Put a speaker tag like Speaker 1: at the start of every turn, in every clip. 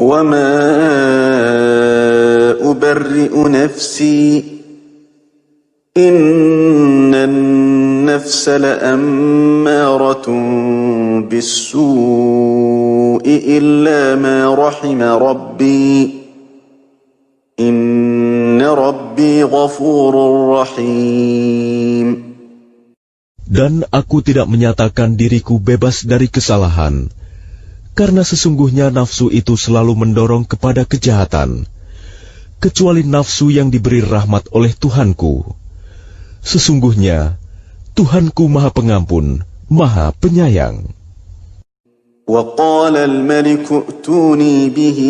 Speaker 1: وَمَا أُبَرِّئُ نَفْسِي إِنَّ النَّفْسَ لَأَمَّارَةٌ بِالسُّوءِ إِلَّا مَا رَحِمَ رَبِّي إِنَّ رَبِّي غَفُورٌ رَحِيمٌ.
Speaker 2: Dan aku tidak menyatakan diriku bebas dari kesalahan, karena sesungguhnya nafsu itu selalu mendorong kepada kejahatan, kecuali nafsu yang diberi rahmat oleh Tuhanku. Sesungguhnya Tuhanku Maha Pengampun, Maha Penyayang.
Speaker 1: وَقَالَ الْمَلِكُ ائْتُونِي بِهِ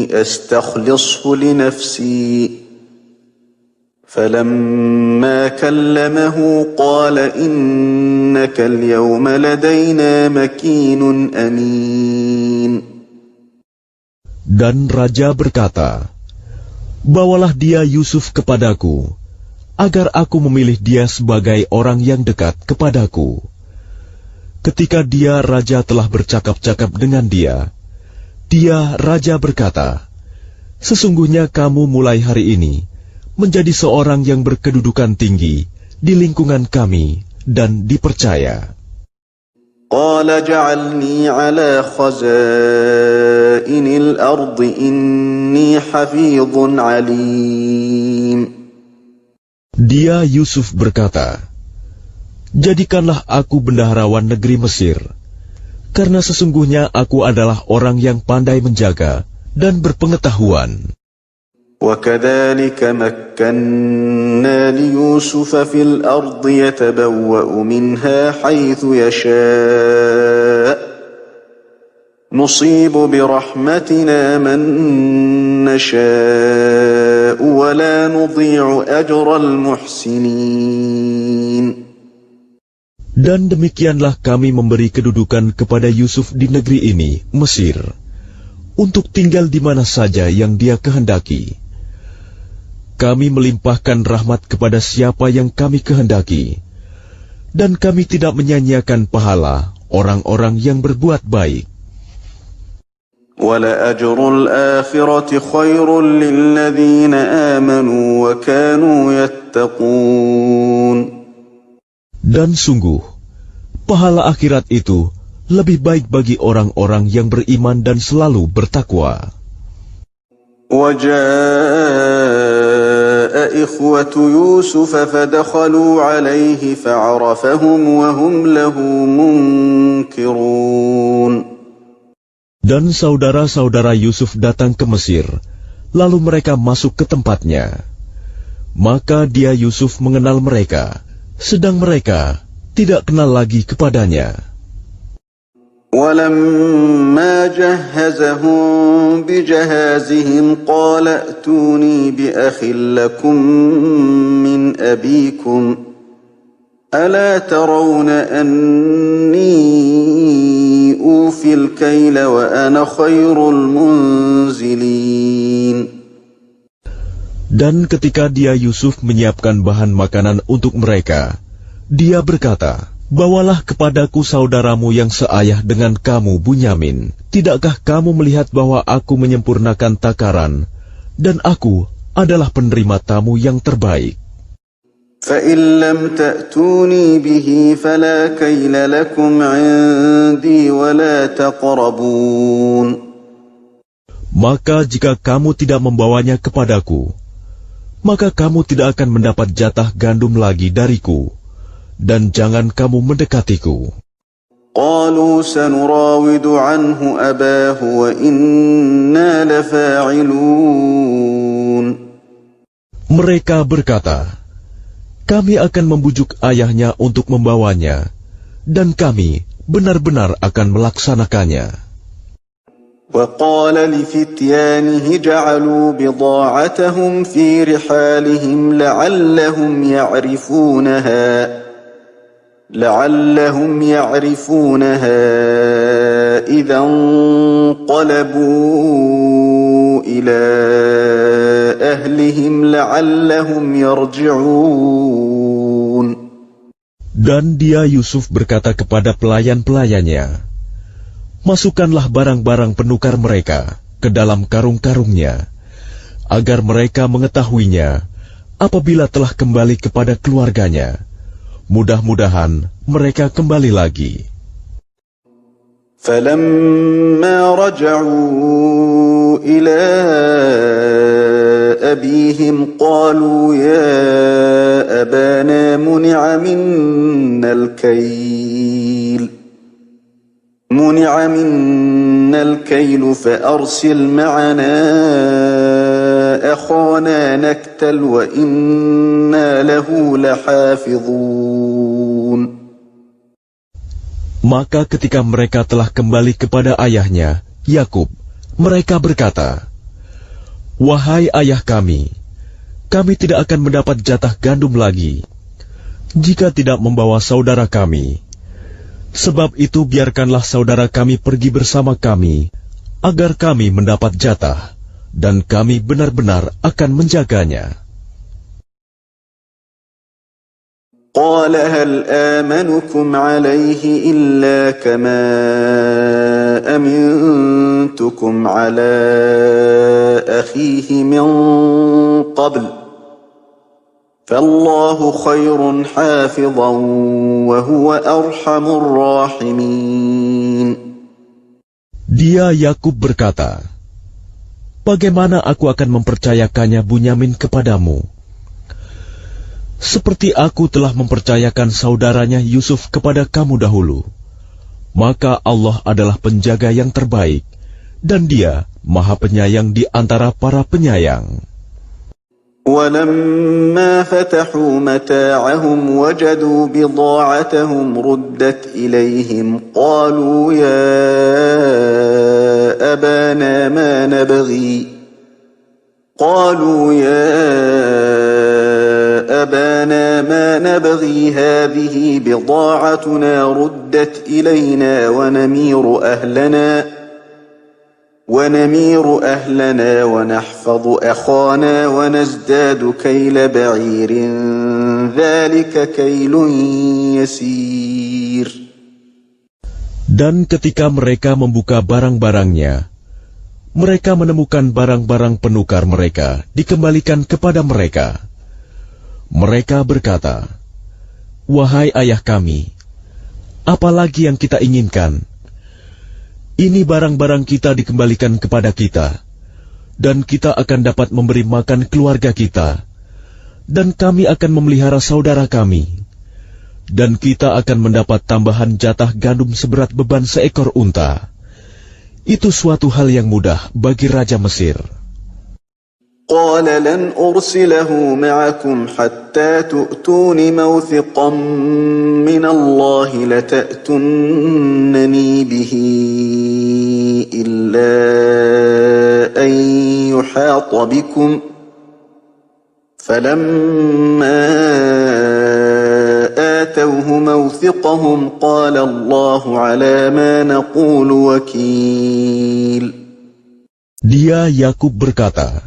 Speaker 1: أَسْتَخْلِصْهُ لِنَفْسِي فَلَمَّا كَلَّمَهُ قَالَ إِنَّكَ الْيَوْمَ لَدَيْنَا مَكِينٌ أَمِينٌ.
Speaker 2: Dan raja berkata, "Bawalah dia Yusuf kepadaku, agar aku memilih dia sebagai orang yang dekat kepadaku." Ketika raja telah bercakap-cakap dengan dia, raja berkata, "Sesungguhnya kamu mulai hari ini menjadi seorang yang berkedudukan tinggi di lingkungan kami dan dipercaya."
Speaker 1: قَالَ اجْعَلْنِي عَلَى خَزَائِنِ الْأَرْضِ إِنِّي حَفِيظٌ عَلِيمٌ.
Speaker 2: Dia Yusuf berkata, "Jadikanlah aku bendaharawan negeri Mesir, karena sesungguhnya aku adalah orang yang pandai menjaga dan berpengetahuan."
Speaker 1: وَكَذَلِكَ مَكَّنَّا لِيُوسُفَ فِي الْأَرْضِ يَتَبَوَّأُ مِنْهَا حَيْثُ يَشَاءُ نُصِيبُ بِرَحْمَتِنَا مَن نَّشَاءُ وَلَا نُضِيعُ أَجْرَ الْمُحْسِنِينَ.
Speaker 2: Dan demikianlah kami memberi kedudukan kepada Yusuf di negeri ini, Mesir, untuk tinggal di mana saja yang dia kehendaki. Kami melimpahkan rahmat kepada siapa yang kami kehendaki, dan kami tidak menyanyiakan pahala orang-orang yang berbuat baik.
Speaker 1: وَلَأَجْرُ الْآخِرَةِ خَيْرٌ لِّلَّذِينَ آمَنُوا وَكَانُوا يَتَّقُونَ.
Speaker 2: Dan sungguh, pahala akhirat itu lebih baik bagi orang-orang yang beriman dan selalu bertakwa.
Speaker 1: وَجَاءَ إِخْوَةُ يُوسُفَ فَدَخَلُوا عَلَيْهِ فَعَرَفَهُمْ وَهُمْ لَهُ مُنكِرُونَ.
Speaker 2: Dan saudara-saudara Yusuf datang ke Mesir, lalu mereka masuk ke tempatnya. Maka dia Yusuf mengenal mereka, sedang mereka tidak kenal lagi kepadanya.
Speaker 1: وَلَمَّا جَهَّزَهُم بِجَهَازِهِمْ قَالَ ائْتُونِي بِأَخٍ لَّكُم مِّنْ أَبِيكُمْ أَلَا تَرَوْنَ أَنِّي أُوفِي الْكَيْلَ وَأَنَا خَيْرُ الْمُنزِلِينَ.
Speaker 2: Dan ketika dia Yusuf menyiapkan bahan makanan untuk mereka, dia berkata, "Bawalah kepadaku saudaramu yang seayah dengan kamu, Bunyamin. Tidakkah kamu melihat bahwa aku menyempurnakan takaran, dan aku adalah penerima tamu yang terbaik?"
Speaker 1: فَإِن لَّمْ تَأْتُونِي بِهِ فَلَا كَيْلَ لَكُمْ عِندِي وَلَا تَقْرَبُونِ.
Speaker 2: Maka jika kamu tidak membawanya kepadaku, maka kamu tidak akan mendapat jatah gandum lagi dariku, dan jangan kamu mendekatiku.
Speaker 1: قَالُوا سَنُرَاوِدُ عَنْهُ أَبَاهُ وَإِنَّا لَفَاعِلُونَ.
Speaker 2: Mereka berkata, "Kami akan membujuk ayahnya untuk membawanya, dan kami benar-benar akan melaksanakannya."
Speaker 1: وَقَالَ لِفِتْيَانِهِ جَعَلُوا بِضَاعَتَهُمْ فِي رِحَالِهِمْ لَعَلَّهُمْ يَعْرِفُونَهَا إِذَا انقَلَبُوا إِلَى أَهْلِهِمْ لَعَلَّهُمْ يَرْجِعُونَ.
Speaker 2: Dan dia Yusuf berkata kepada pelayan-pelayannya, masukkanlah barang-barang penukar mereka ke dalam karung-karungnya, agar mereka mengetahuinya apabila telah kembali kepada keluarganya. Mudah-mudahan mereka kembali lagi.
Speaker 1: فَلَمَّا رَجَعُوا إِلَى أَبِيهِمْ قَالُوا يَا أَبَانَا مُنِعَ مِنَّا الْكَيْلُ فَأَرْسِلْ مَعَنَا أَخَانَا نَكْتَلْ وَإِنَّا لَهُ لَحَافِظُونَ.
Speaker 2: Maka ketika mereka telah kembali kepada ayahnya, Yakub, mereka berkata, "Wahai ayah kami tidak akan mendapat jatah gandum lagi, jika tidak membawa saudara kami. Sebab itu biarkanlah saudara kami pergi bersama kami, agar kami mendapat jatah, dan kami benar-benar akan menjaganya."
Speaker 1: قال هل آمنكم عليه إلا كما أمنتكم على أخيه من قبل فالله خير حافظا وهو أرحم الراحمين.
Speaker 2: Dia Yakub berkata, "Bagaimana aku akan mempercayakannya Bunyamin kepadamu? Seperti aku telah mempercayakan saudaranya Yusuf kepada kamu dahulu. Maka Allah adalah penjaga yang terbaik, dan Dia Maha Penyayang di antara para penyayang."
Speaker 1: ولما فتحوا متاعهم وجدوا بضاعتهم ردت إليهم قالوا يا أبانا ما نبغي هذه بضاعتنا ردت إلينا ونمير أهلنا ونحفظ أخانا ونزداد كيل بعير ذلك كيل يسير.
Speaker 2: Dan ketika mereka membuka barang-barangnya, mereka menemukan barang-barang penukar mereka dikembalikan kepada mereka. Mereka berkata, "Wahai ayah kami, apa lagi yang kita inginkan? Ini barang-barang kita dikembalikan kepada kita, dan kita akan dapat memberi makan keluarga kita, dan kami akan memelihara saudara kami, dan kita akan mendapat tambahan jatah gandum seberat beban seekor unta. Itu suatu hal yang mudah bagi Raja Mesir."
Speaker 1: قال لن أرسله معكم حتى تؤتون موثقا من الله لتأتونني به إلا أن يحاط بكم فلما آتوه موثقهم قال الله على ما نقول وكيل.
Speaker 2: Dia Yakub berkata,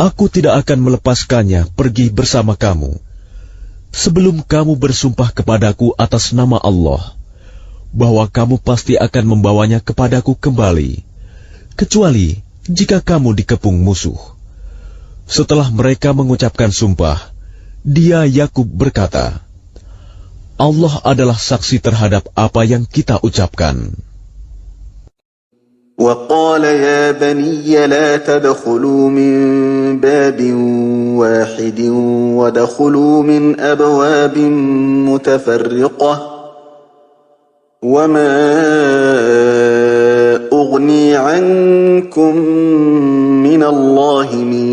Speaker 2: "Aku tidak akan melepaskannya pergi bersama kamu, sebelum kamu bersumpah kepadaku atas nama Allah, bahwa kamu pasti akan membawanya kepadaku kembali, kecuali jika kamu dikepung musuh." Setelah mereka mengucapkan sumpah, dia Yakub berkata, "Allah adalah saksi terhadap apa yang kita ucapkan."
Speaker 1: وقال يا بني لا تدخلوا من باب واحد وادخلوا من أبواب متفرقة وما أغني عنكم من الله من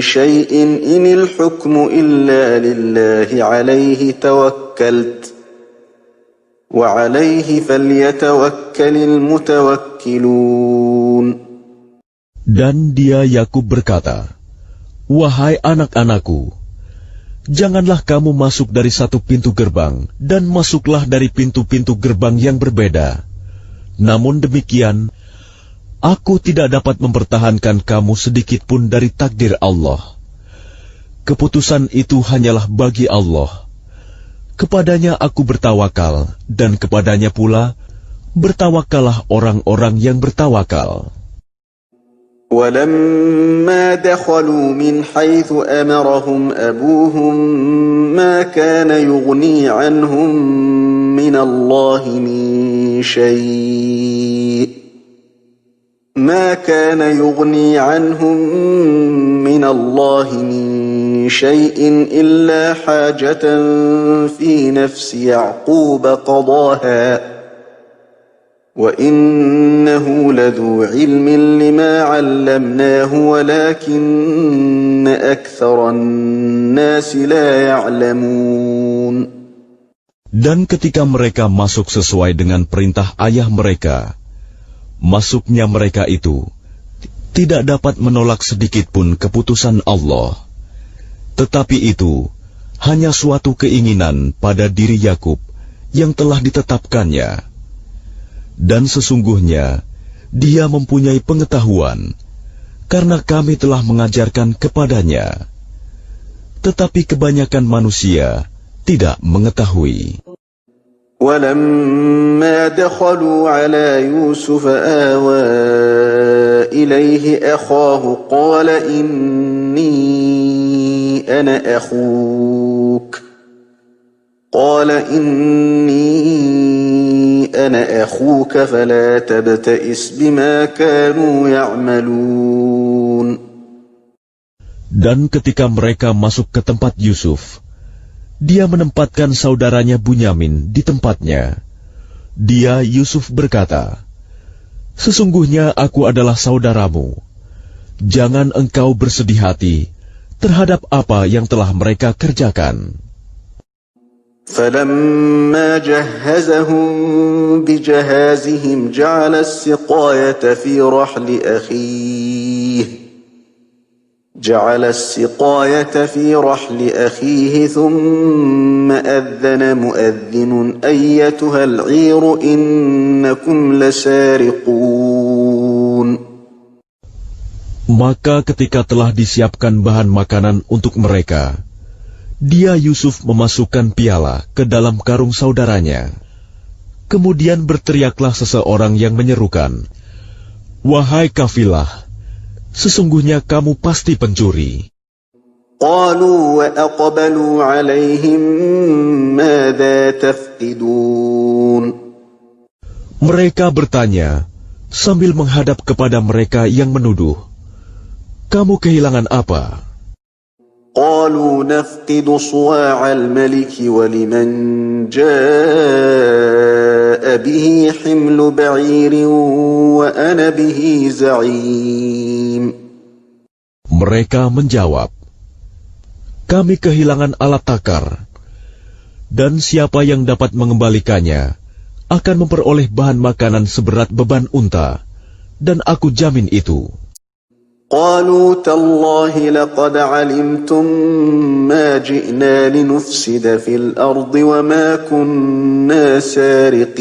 Speaker 1: شيء إن الحكم إلا لله عليه توكلت وعليه فليتوكل المتوكلون.
Speaker 2: Dan dia Yakub berkata, "Wahai anak-anakku, janganlah kamu masuk dari satu pintu gerbang, dan masuklah dari pintu-pintu gerbang yang berbeda. Namun demikian, aku tidak dapat mempertahankan kamu sedikit pun dari takdir Allah. Keputusan itu hanyalah bagi Allah. Kepadanya aku bertawakal, dan kepadanya pula bertawakallah orang-orang yang bertawakal.
Speaker 1: ولما دخلوا من حيث أمرهم أبوهم ما كان يغني عنهم من الله من شيء إلا حاجة في نفس يعقوب قضاها وإنه لذو علم لما علمناه ولكن أكثر الناس لا يعلمون.
Speaker 2: Dan ketika mereka masuk sesuai dengan perintah ayah mereka, masuknya mereka itu tidak dapat menolak sedikitpun keputusan Allah. Tetapi itu hanya suatu keinginan pada diri Yakub yang telah ditetapkannya. Dan sesungguhnya dia mempunyai pengetahuan, karena kami telah mengajarkan kepadanya. Tetapi kebanyakan manusia tidak mengetahui.
Speaker 1: ولما دخلوا على يوسف آوى إليه أخاه قال إني أنا أخوك فلا تبتئس بما كانوا يعملون.
Speaker 2: Dan ketika mereka masuk ke tempat Yusuf, dia menempatkan saudaranya Bunyamin di tempatnya. Dia, Yusuf, berkata, "Sesungguhnya aku adalah saudaramu. Jangan engkau bersedih hati terhadap apa yang telah mereka kerjakan."
Speaker 1: فلما جهزهم بجهازهم جعل السقاية في رحل أخيه ثم أذن مؤذن أيتها العير إنكم لسارقون.
Speaker 2: Maka ketika telah disiapkan bahan makanan untuk mereka, dia Yusuf memasukkan piala ke dalam karung saudaranya. Kemudian berteriaklah seseorang yang menyerukan, "Wahai kafilah, sesungguhnya kamu pasti pencuri."
Speaker 1: قالوا وأقبلوا عليهم ماذا تفقدون.
Speaker 2: Mereka bertanya sambil menghadap kepada mereka yang menuduh, "Kamu kehilangan apa?"
Speaker 1: قالوا نفقد صواع الملك ولمن جاء به حمل بعير وأنا به زعيم.
Speaker 2: Mereka menjawab, "Kami kehilangan alat takar, dan siapa yang dapat mengembalikannya akan memperoleh bahan makanan seberat beban unta, dan aku jamin itu."
Speaker 1: قالوا تالله لقد علمتم ما جئنا لنفسد في الأرض وما كنا سارقين.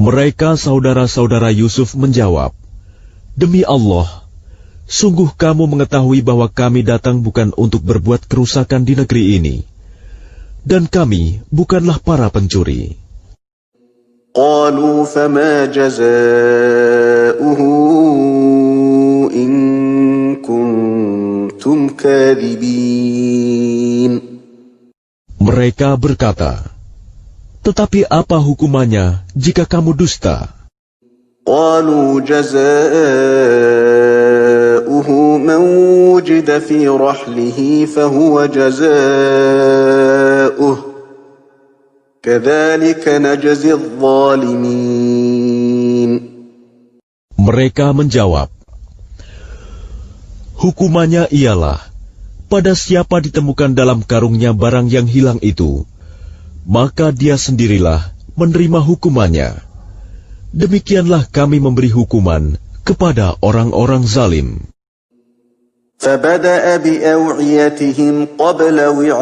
Speaker 2: Mereka saudara-saudara Yusuf menjawab, "Demi Allah, sungguh kamu mengetahui bahwa kami datang bukan untuk berbuat kerusakan di negeri ini, dan kami bukanlah para pencuri."
Speaker 1: قالوا فما جزاؤه إن كنتم كاذبين.
Speaker 2: Mereka berkata, "Tetapi apa hukumannya jika kamu dusta?"
Speaker 1: قالوا جزاؤه من وجد في رحله فهو جزاؤه كذلك نجزي الظالمين.
Speaker 2: Mereka menjawab, "Hukumannya ialah, pada siapa ditemukan dalam karungnya barang yang hilang itu, maka dia sendirilah menerima hukumannya. Demikianlah kami memberi hukuman kepada orang-orang zalim."
Speaker 1: فبدأ بأوعيتهم قبل وعاء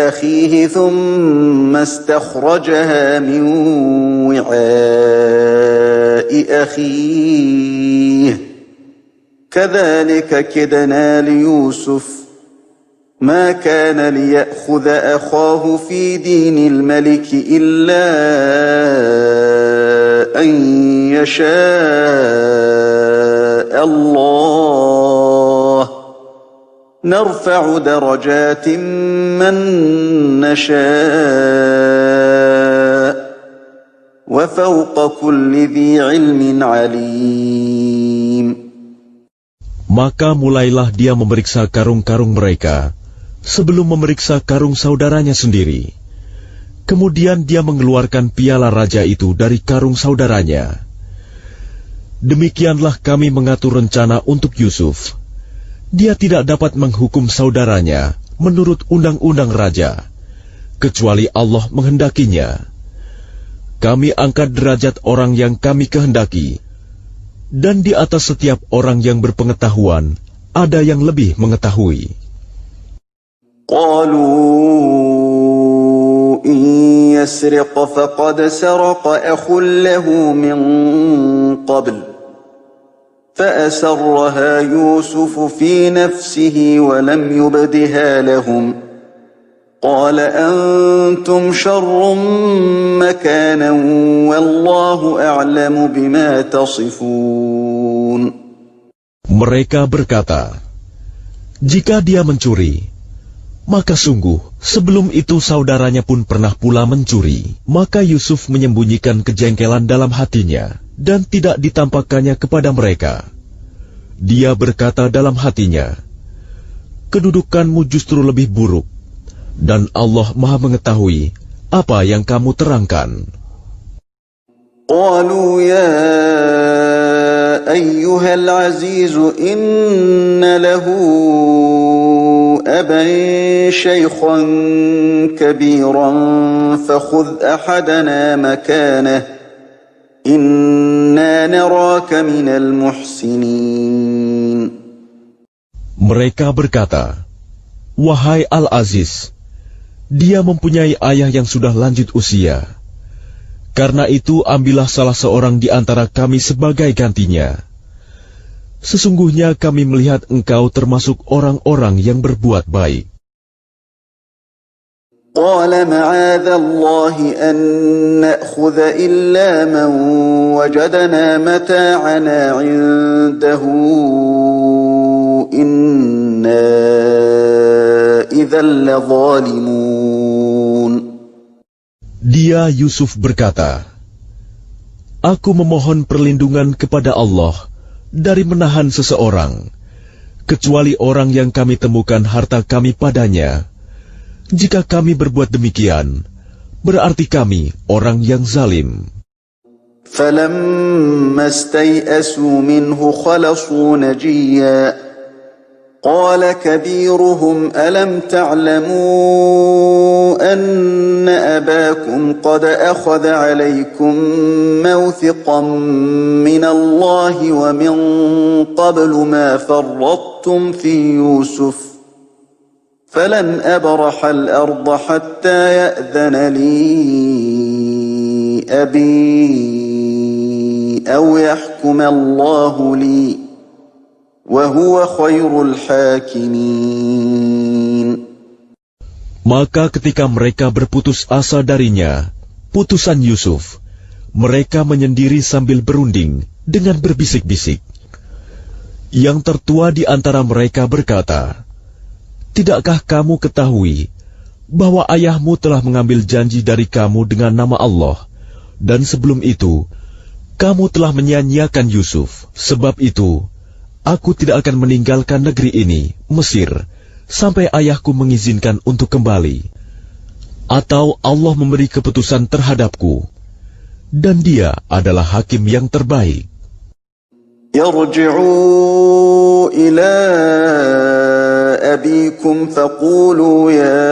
Speaker 1: أخيه ثم استخرجها من وعاء أخيه كذلك كدنا ليوسف ما كان ليأخذ أخاه في دين الملك إلا أن يشاء الله نرفع درجات من نشاء وفوق كل ذي علم عليم.
Speaker 2: Maka mulailah dia memeriksa karung-karung mereka sebelum memeriksa karung saudaranya sendiri. Kemudian dia mengeluarkan piala raja itu dari karung saudaranya. Demikianlah kami mengatur rencana untuk Yusuf. Dia tidak dapat menghukum saudaranya menurut undang-undang raja, kecuali Allah menghendakinya. Kami angkat derajat orang yang kami kehendaki, dan di atas setiap orang yang berpengetahuan ada yang lebih mengetahui.
Speaker 1: قالوا إن يسرق فقد سرق أخ له من قبل فأسرها يوسف في نفسه ولم يبدها لهم قال أنتم شر مكانا والله أعلم بما تصفون.
Speaker 2: Mereka berkata, jika dia mencuri, maka sungguh sebelum itu saudaranya pun pernah pula mencuri. Maka Yusuf menyembunyikan kejengkelan dalam hatinya dan tidak ditampakkannya kepada mereka. Dia berkata dalam hatinya, kedudukanmu justru lebih buruk, dan Allah Maha mengetahui apa yang kamu terangkan.
Speaker 1: قالوا يا أيها العزيز إن له أبا شيخا كبيرا فخذ أحدنا مكانه إنا نراك من المحسنين.
Speaker 2: Mereka berkata, wahai Al-Aziz, dia mempunyai ayah yang sudah lanjut usia. Karena itu ambillah salah seorang di antara kami sebagai gantinya. Sesungguhnya kami melihat engkau termasuk orang-orang yang berbuat baik.
Speaker 1: قال معاذ الله أن نأخذ إلا من وجدنا متاعنا عنده إنا إذا لظالمون.
Speaker 2: Dia Yusuf berkata, aku memohon perlindungan kepada Allah dari menahan seseorang, kecuali orang yang kami temukan harta kami padanya. Jika kami berbuat demikian, berarti kami orang yang zalim.
Speaker 1: فَلَمَّا اسْتَيْأَسُوا مِنْهُ خَلَصُوا نَجِيًّا قال كبيرهم ألم تعلموا أن أباكم قد أخذ عليكم موثقا من الله ومن قبل ما فرطتم في يوسف فلن أبرح الأرض حتى يأذن لي أبي أو يحكم الله لي وَهُوَ خَيْرُ الْحَاكِمِينَ.
Speaker 2: Maka ketika mereka berputus asa darinya, putusan Yusuf, mereka menyendiri sambil berunding dengan berbisik-bisik. Yang tertua di antara mereka berkata, tidakkah kamu ketahui bahwa ayahmu telah mengambil janji dari kamu dengan nama Allah, dan sebelum itu, kamu telah menyia-nyiakan Yusuf. Sebab itu, aku tidak akan meninggalkan negeri ini, Mesir, sampai ayahku mengizinkan untuk kembali. Atau Allah memberi keputusan terhadapku, dan dia adalah hakim yang terbaik.
Speaker 1: Yarji'u ila abikum faqulu ya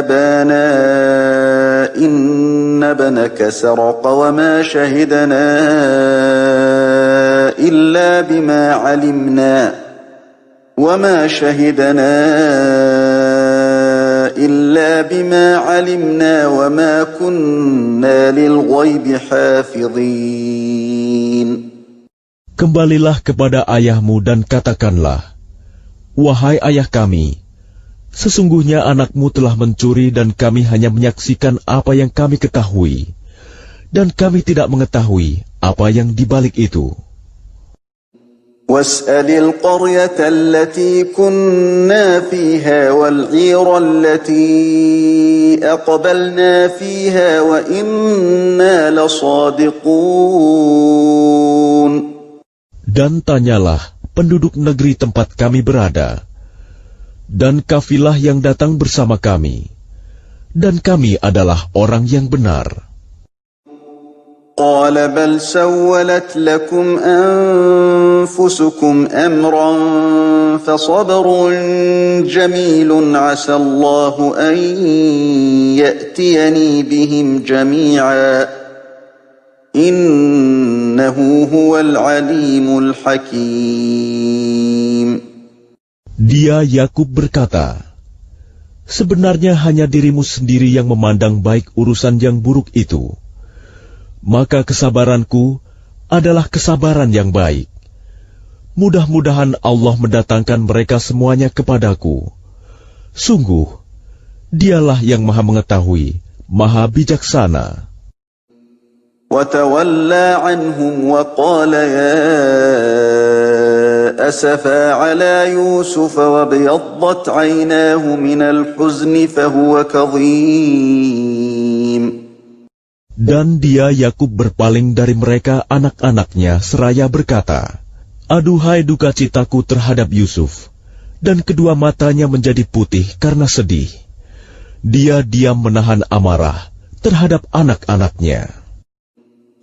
Speaker 1: abana inna banaka saraqa wa ma shahidana إلا بما علمنا وما شهدنا إلا بما علمنا وما كنا للغيب حافظين.
Speaker 2: Kembalilah kepada ayahmu dan katakanlah, "Wahai ayah kami, sesungguhnya anakmu telah mencuri dan kami hanya menyaksikan apa yang kami ketahui, dan kami tidak mengetahui apa yang dibalik itu."
Speaker 1: واسأل القرية التي كنا فيها والعير التي أقبلنا فيها وإنا لصادقون.
Speaker 2: Dan tanyalah penduduk negeri tempat kami berada, dan kafilah yang datang bersama kami, dan kami adalah orang yang benar.
Speaker 1: قال بل سولت لكم أنفسكم أمرا فصبر جميل عسى الله أن يأتيني بهم جميعا إنه هو العليم الحكيم.
Speaker 2: Dia Yakub berkata, "Sebenarnya hanya dirimu sendiri yang memandang baik urusan yang buruk itu. Maka kesabaranku adalah kesabaran yang baik. Mudah-mudahan Allah mendatangkan mereka semuanya kepadaku. Sungguh, Dialah yang Maha Mengetahui, Maha Bijaksana."
Speaker 1: وتولى عنهم وقال يا أسفا على يوسف وابيضت عيناه من الحزن فهو كظيم.
Speaker 2: Dan dia Yakub berpaling dari mereka anak-anaknya seraya berkata, "Aduhai duka citaku terhadap Yusuf," dan kedua matanya menjadi putih karena sedih. Dia diam menahan amarah terhadap anak-anaknya.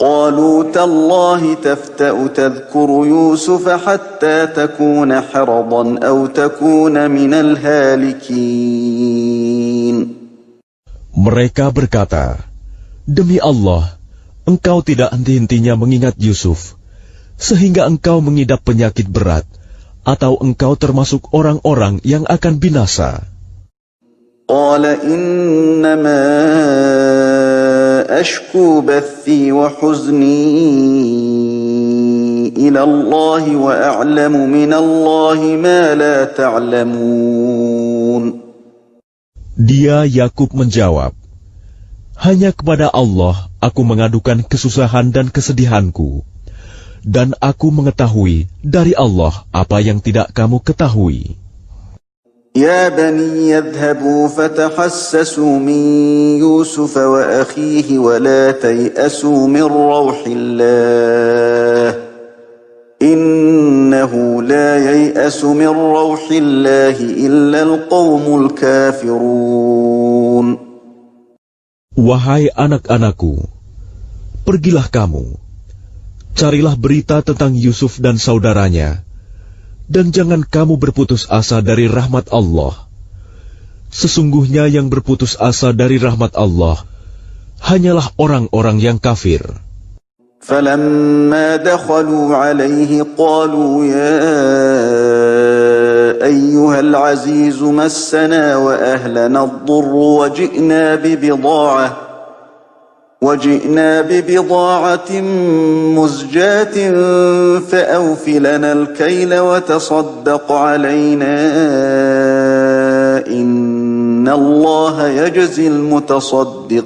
Speaker 1: قالوا تالله تفتأ تذكر يوسف حتى تكون حرضا أو تكون من الهالكين.
Speaker 2: Mereka berkata, "Demi Allah, engkau tidak henti-hentinya mengingat Yusuf, sehingga engkau mengidap penyakit berat, atau engkau termasuk orang-orang yang akan binasa."
Speaker 1: قال إنما أشكو بثي وحزني إلى الله وأعلم من الله ما لا تعلمون.
Speaker 2: Dia Yakub menjawab, "Hanya kepada Allah aku mengadukan kesusahan dan kesedihanku, dan aku mengetahui dari Allah apa yang tidak kamu ketahui."
Speaker 1: يا بني اذهبوا فتحسسوا من يوسف وأخيه ولا تيأسوا من روح الله إنه لا ييأس من روح الله إلا القوم الكافرون.
Speaker 2: Wahai anak-anakku, pergilah kamu, carilah berita tentang Yusuf dan saudaranya, dan jangan kamu berputus asa dari rahmat Allah. Sesungguhnya yang berputus asa dari rahmat Allah hanyalah orang-orang yang kafir.
Speaker 1: فلما دخلوا عليه قالوا يا أيها العزيز مسنا وأهلنا الضر وجئنا ببضاعة مزجاة فأوف لنا الكيل وتصدق علينا إن الله يجزي المتصدقين.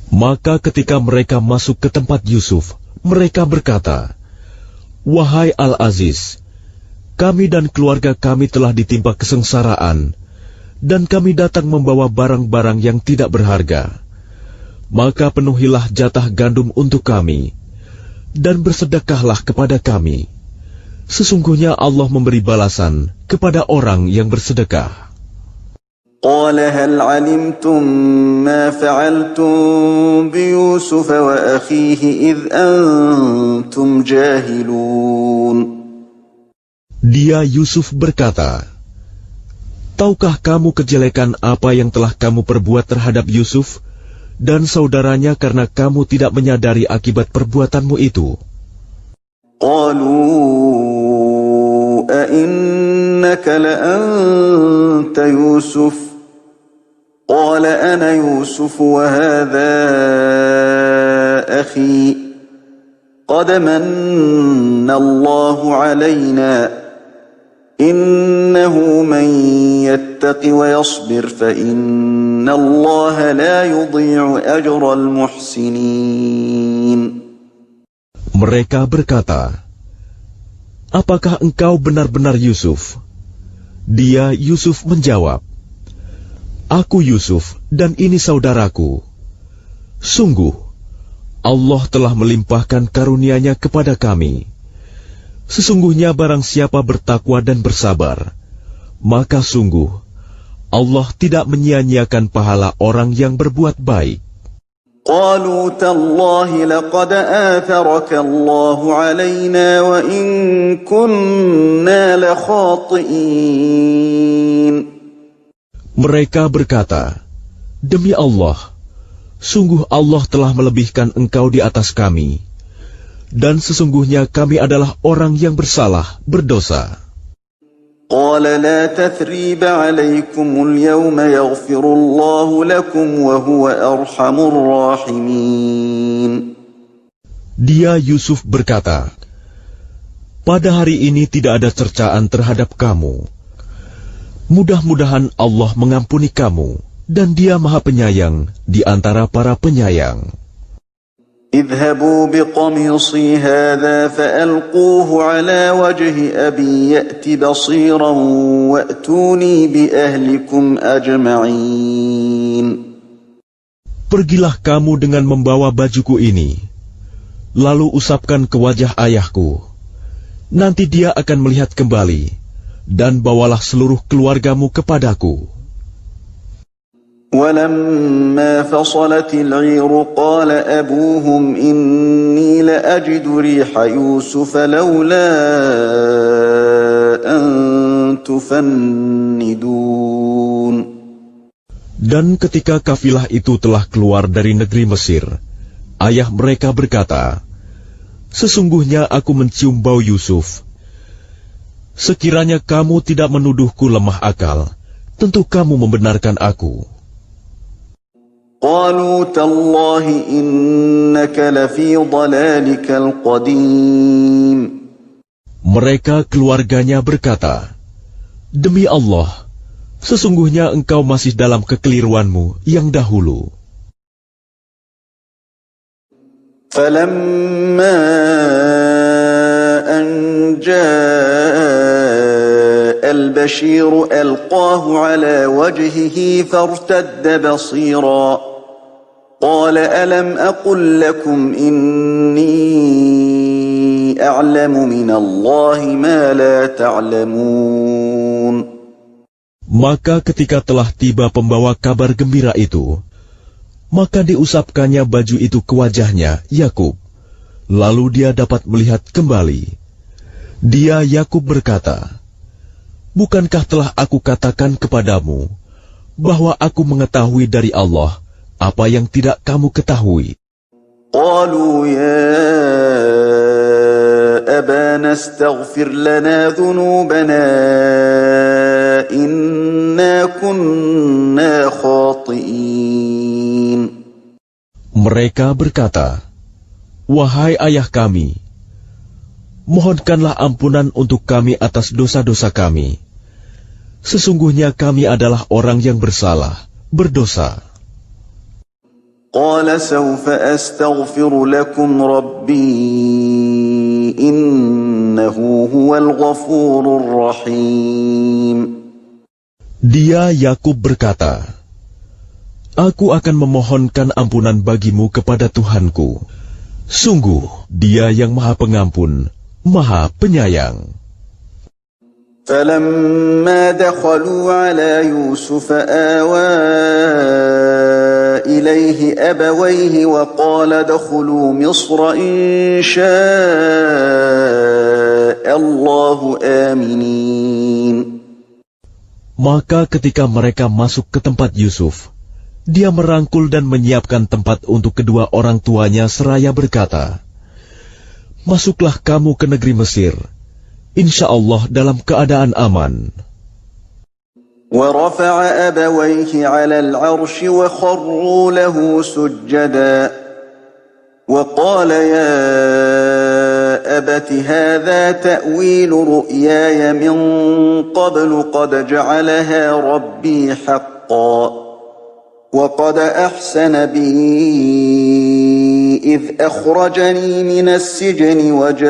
Speaker 2: Maka ketika mereka masuk ke tempat Yusuf, mereka berkata, "Wahai Al-Aziz, kami dan keluarga kami telah ditimpa kesengsaraan, dan kami datang membawa barang-barang yang tidak berharga. Maka penuhilah jatah gandum untuk kami, dan bersedekahlah kepada kami. Sesungguhnya Allah memberi balasan kepada orang yang bersedekah."
Speaker 1: قال هل علمتم ما فعلتم بيوسف وأخيه إذ أنتم جاهلون.
Speaker 2: Dia Yusuf berkata, "Tahukah kamu kejelekan apa yang telah kamu perbuat terhadap Yusuf dan saudaranya karena kamu tidak menyadari akibat perbuatanmu itu?"
Speaker 1: قالوا أئنك لأنت يوسف قال أنا يوسف وهذا أخي قد من الله علينا إنه من يتق ويصبر فإن الله لا يضيع أجر المحسنين.
Speaker 2: Mereka berkata, apakah engkau benar-benar Yusuf? Dia Yusuf menjawab, aku Yusuf dan ini saudaraku. Sungguh, Allah telah melimpahkan karunia-Nya kepada kami. Sesungguhnya barang siapa bertakwa dan bersabar, maka sungguh Allah tidak menyia-nyiakan pahala orang yang berbuat baik.
Speaker 1: قالوا تالله لقد آثرك الله علينا وإن كنا لخاطئين.
Speaker 2: Mereka berkata, demi Allah, sungguh Allah telah melebihkan engkau di atas kami, dan sesungguhnya kami adalah orang yang bersalah, berdosa.
Speaker 1: قال لا تثريب عليكم اليوم يغفر الله لكم وهو أرحم الراحمين.
Speaker 2: Dia Yusuf berkata, pada hari ini tidak ada cercaan terhadap kamu. Mudah-mudahan Allah mengampuni kamu, dan Dia Maha Penyayang di antara para penyayang.
Speaker 1: اذهبوا بقميصي هذا فألقوه على وجه أبي يأت بصيرا وأتوني بأهلكم أجمعين.
Speaker 2: Pergilah kamu dengan membawa bajuku ini, lalu usapkan ke wajah ayahku. Nanti dia akan melihat kembali, dan bawalah seluruh keluargamu kepadaku.
Speaker 1: ولما فصلت العير قال أبوهم إني لأجد ريح يوسف لولا أن تفندون.
Speaker 2: Dan ketika kafilah itu telah keluar dari negeri Mesir, ayah mereka berkata, sesungguhnya aku mencium bau Yusuf. Sekiranya kamu tidak menuduhku lemah akal, tentu kamu membenarkan aku.
Speaker 1: قالوا تالله إنك لفي ضلالك القديم.
Speaker 2: Mereka keluarganya berkata, demi Allah, sesungguhnya engkau masih dalam kekeliruanmu yang dahulu.
Speaker 1: فلما أن جاء البشير ألقاه على وجهه فارتد بصيرا قال ألم أقل لكم إني أعلم من الله ما لا تعلمون.
Speaker 2: Maka ketika telah tiba pembawa kabar gembira itu, maka diusapkannya baju itu ke wajahnya, Yakub. Lalu dia dapat melihat kembali. Dia Yakub berkata, bukankah telah aku katakan kepadamu, bahwa aku mengetahui dari Allah apa yang tidak kamu ketahui?
Speaker 1: قالوا يا أبانا استغفر لنا ذنوبنا إنا كنا خاطئين.
Speaker 2: Mereka berkata, wahai ayah kami, mohonkanlah ampunan untuk kami atas dosa-dosa kami. Sesungguhnya kami adalah orang yang bersalah, berdosa.
Speaker 1: قال سوف أستغفر لكم ربي إنه هو الغفور الرحيم.
Speaker 2: Dia Yakub berkata, aku akan memohonkan ampunan bagimu kepada Tuhanku. Sungguh, Dia yang Maha Pengampun, Maha Penyayang.
Speaker 1: فلما دخلوا على يوسف آوى إليه أبويه وقال ادخلوا مصر إن شاء الله آمنين.
Speaker 2: Maka ketika mereka masuk ke tempat Yusuf, dia merangkul dan menyiapkan tempat untuk kedua orang tuanya seraya berkata, masuklah kamu ke negeri Mesir, insya Allah dalam keadaan aman.
Speaker 1: ورفع أبويه على العرش وخروا له سجدا وقال يا أبت هذا تأويل رؤياي من قبل قد جعلها ربي حقا وقد أحسن بي إذ أخرجني من السجن وجاء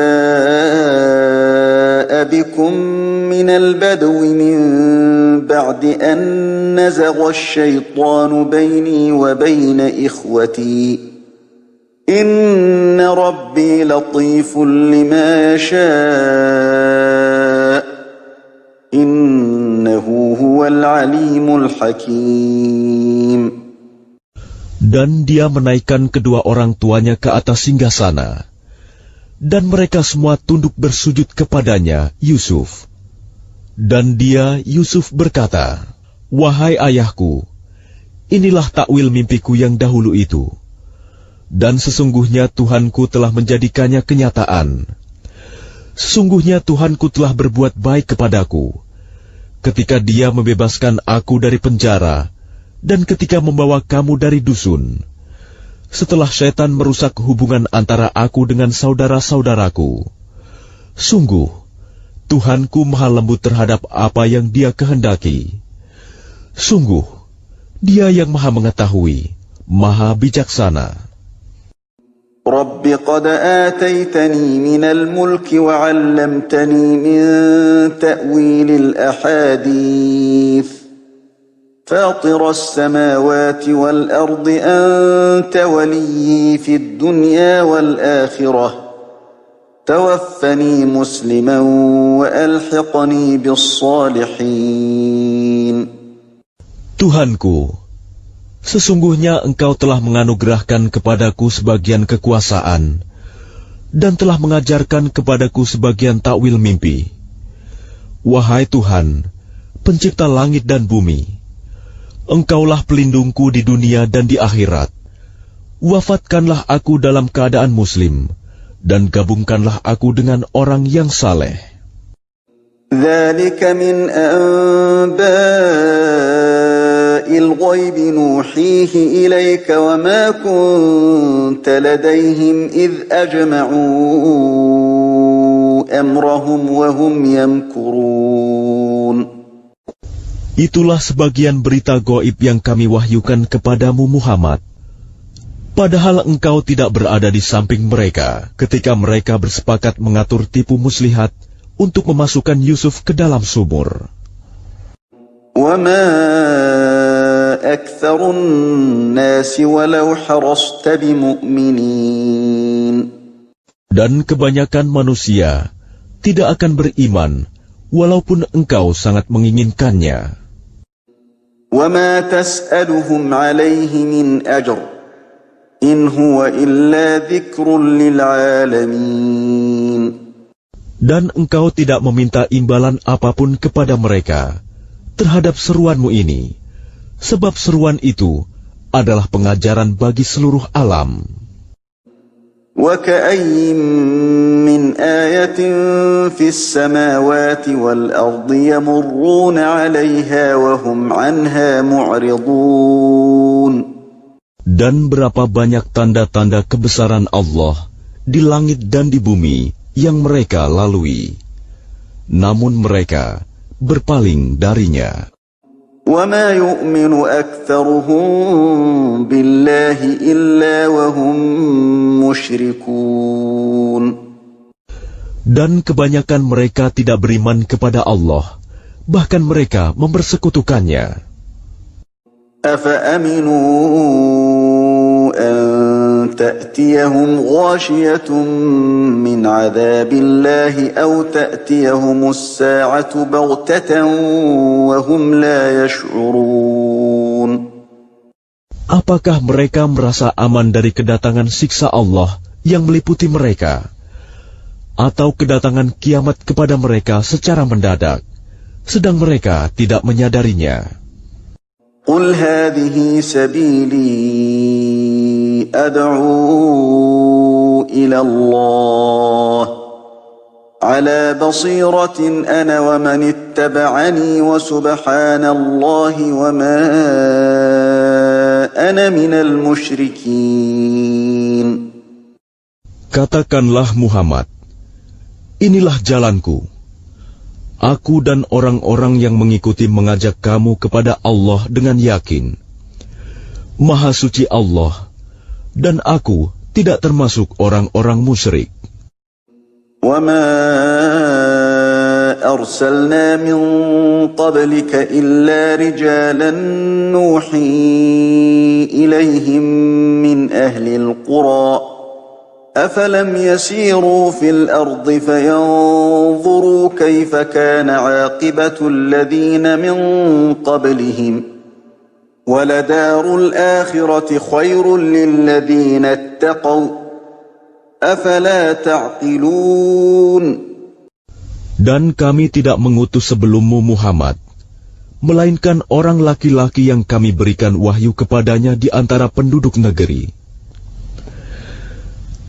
Speaker 1: بكم من البدو من بعد أن نزغ الشيطان بيني وبين إخوتي إن ربي لطيف لما يشاء إنه هو العليم الحكيم.
Speaker 2: Dan dia menaikkan kedua orang tuanya ke atas singgasana, dan mereka semua tunduk bersujud kepadanya, Yusuf. Dan dia, Yusuf, berkata, "Wahai ayahku, inilah takwil mimpiku yang dahulu itu. Dan sesungguhnya Tuhanku telah menjadikannya kenyataan. Sesungguhnya Tuhanku telah berbuat baik kepadaku, ketika Dia membebaskan aku dari penjara, dan ketika membawa kamu dari dusun, setelah syaitan merusak hubungan antara aku dengan saudara-saudaraku. Sungguh, Tuhanku maha lembut terhadap apa yang Dia kehendaki. Sungguh, Dia yang maha mengetahui, maha bijaksana."
Speaker 1: رب قد آتيتني من الملك وعلمتني من تأويل الأحاديث فاطر السماوات والأرض أنت وليي في الدنيا والآخرة توفني مسلما وألحقني بالصالحين.
Speaker 2: Tuhanku, sesungguhnya Engkau telah menganugerahkan kepadaku sebagian kekuasaan dan telah mengajarkan kepadaku sebagian takwil mimpi. Wahai Tuhan, pencipta langit dan bumi, Engkaulah pelindungku di dunia dan di akhirat. Wafatkanlah aku dalam keadaan muslim, dan gabungkanlah aku dengan orang yang saleh.
Speaker 1: ذلك من أنباء الغيب نوحيه إليك وما كنت لديهم إذ أجمعوا أمرهم وهم يمكرون.
Speaker 2: Itulah sebagian berita gaib yang kami wahyukan kepadamu Muhammad. Padahal engkau tidak berada di samping mereka ketika mereka bersepakat mengatur tipu muslihat untuk memasukkan Yusuf ke dalam sumur.
Speaker 1: وَمَا أَكْثَرُ النَّاسِ وَلَوْ حَرَصْتَ بِمُؤْمِنِينَ. Dan
Speaker 2: kebanyakan manusia tidak akan beriman walaupun engkau sangat menginginkannya.
Speaker 1: وَمَا تَسْأَلُهُمْ عَلَيْهِ مِنْ أَجْرٍ إِنْ هُوَ إِلَّا ذِكْرٌ لِلْعَالَمِينَ.
Speaker 2: Dan engkau tidak meminta imbalan apapun kepada mereka terhadap seruanmu ini, sebab seruan itu adalah pengajaran bagi seluruh alam.
Speaker 1: وَكَأَيٍّ مِّنْ آيَةٍ فِي السَّمَاوَاتِ وَالْأَرْضِ يَمُرُّونَ عَلَيْهَا وَهُمْ عَنْهَا مُعْرِضُونَ.
Speaker 2: Dan berapa banyak tanda-tanda kebesaran Allah di langit dan di bumi yang mereka lalui, namun mereka berpaling darinya.
Speaker 1: وَمَا يُؤْمِنُ أَكْثَرُهُم بِاللَّهِ إِلَّا وَهُم مُّشْرِكُونَ.
Speaker 2: Dan kebanyakan mereka tidak beriman kepada Allah, bahkan mereka mempersekutukannya.
Speaker 1: أَفَأَمِنُوا أَن تَأْتِيَهُمْ غَاشِيَةٌ مِّنْ عَذَابِ اللَّهِ أَوْ تَأْتِيَهُمُ السَّاعَةُ بَغْتَةً وَهُمْ لَا يَشْعُرُونَ.
Speaker 2: Apakah mereka merasa aman dari kedatangan siksa Allah yang meliputi mereka, atau kedatangan kiamat kepada mereka secara mendadak, sedang mereka tidak menyadarinya?
Speaker 1: قُلْ هَٰذِهِ سَبِيلِي أَدْعُو إِلَى اللَّهِ عَلَىٰ بَصِيرَةٍ أَنَا وَمَنِ اتَّبَعَنِي وَسُبْحَانَ اللَّهِ وَمَا أَنَا مِنَ الْمُشْرِكِينَ.
Speaker 2: Katakanlah Muhammad, inilah jalanku. Aku dan orang-orang yang mengikuti mengajak kamu kepada Allah dengan yakin. Maha suci Allah, dan aku tidak termasuk orang-orang musyrik.
Speaker 1: وَمَا أَرْسَلْنَا مِن قَبْلِكَ إِلَّا رِجَالًا نُوحِي إِلَيْهِم مِّنْ أَهْلِ الْقُرَىٰ أَفَلَمْ يَسِيرُوا فِي الْأَرْضِ فَيَنظُرُوا كَيْفَ كَانَ عَاقِبَةُ الَّذِينَ مِن قَبْلِهِمْ وَلَدَارُ الْآخِرَةِ خَيْرٌ لِّلَّذِينَ اتَّقَوْا أَفَلَا تَعْقِلُونَ.
Speaker 2: Dan kami tidak mengutus sebelummu Muhammad, melainkan orang laki-laki yang kami berikan wahyu kepadanya di antara penduduk negeri.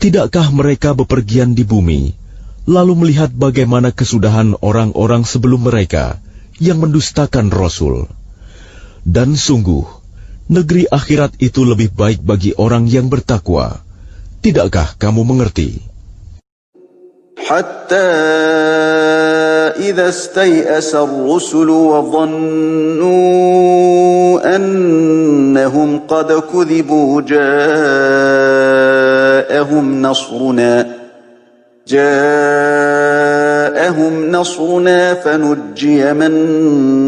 Speaker 2: Tidakkah mereka bepergian di bumi, lalu melihat bagaimana kesudahan orang-orang sebelum mereka yang mendustakan Rasul? Dan sungguh, negeri akhirat itu lebih baik bagi orang yang bertakwa. Tidakkah kamu mengerti?
Speaker 1: حتى إذا استيأس الرسل وظنوا أنهم قد كذبوا جاءهم نصرنا فنجي من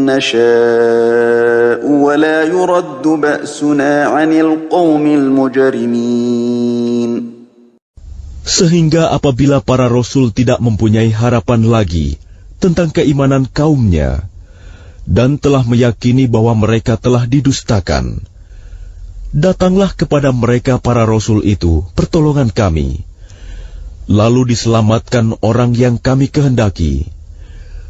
Speaker 1: نشاء ولا يرد بأسنا عن القوم المجرمين.
Speaker 2: Sehingga apabila para rasul tidak mempunyai harapan lagi tentang keimanan kaumnya dan telah meyakini bahwa mereka telah didustakan, datanglah kepada mereka para rasul itu pertolongan kami, lalu diselamatkan orang yang kami kehendaki,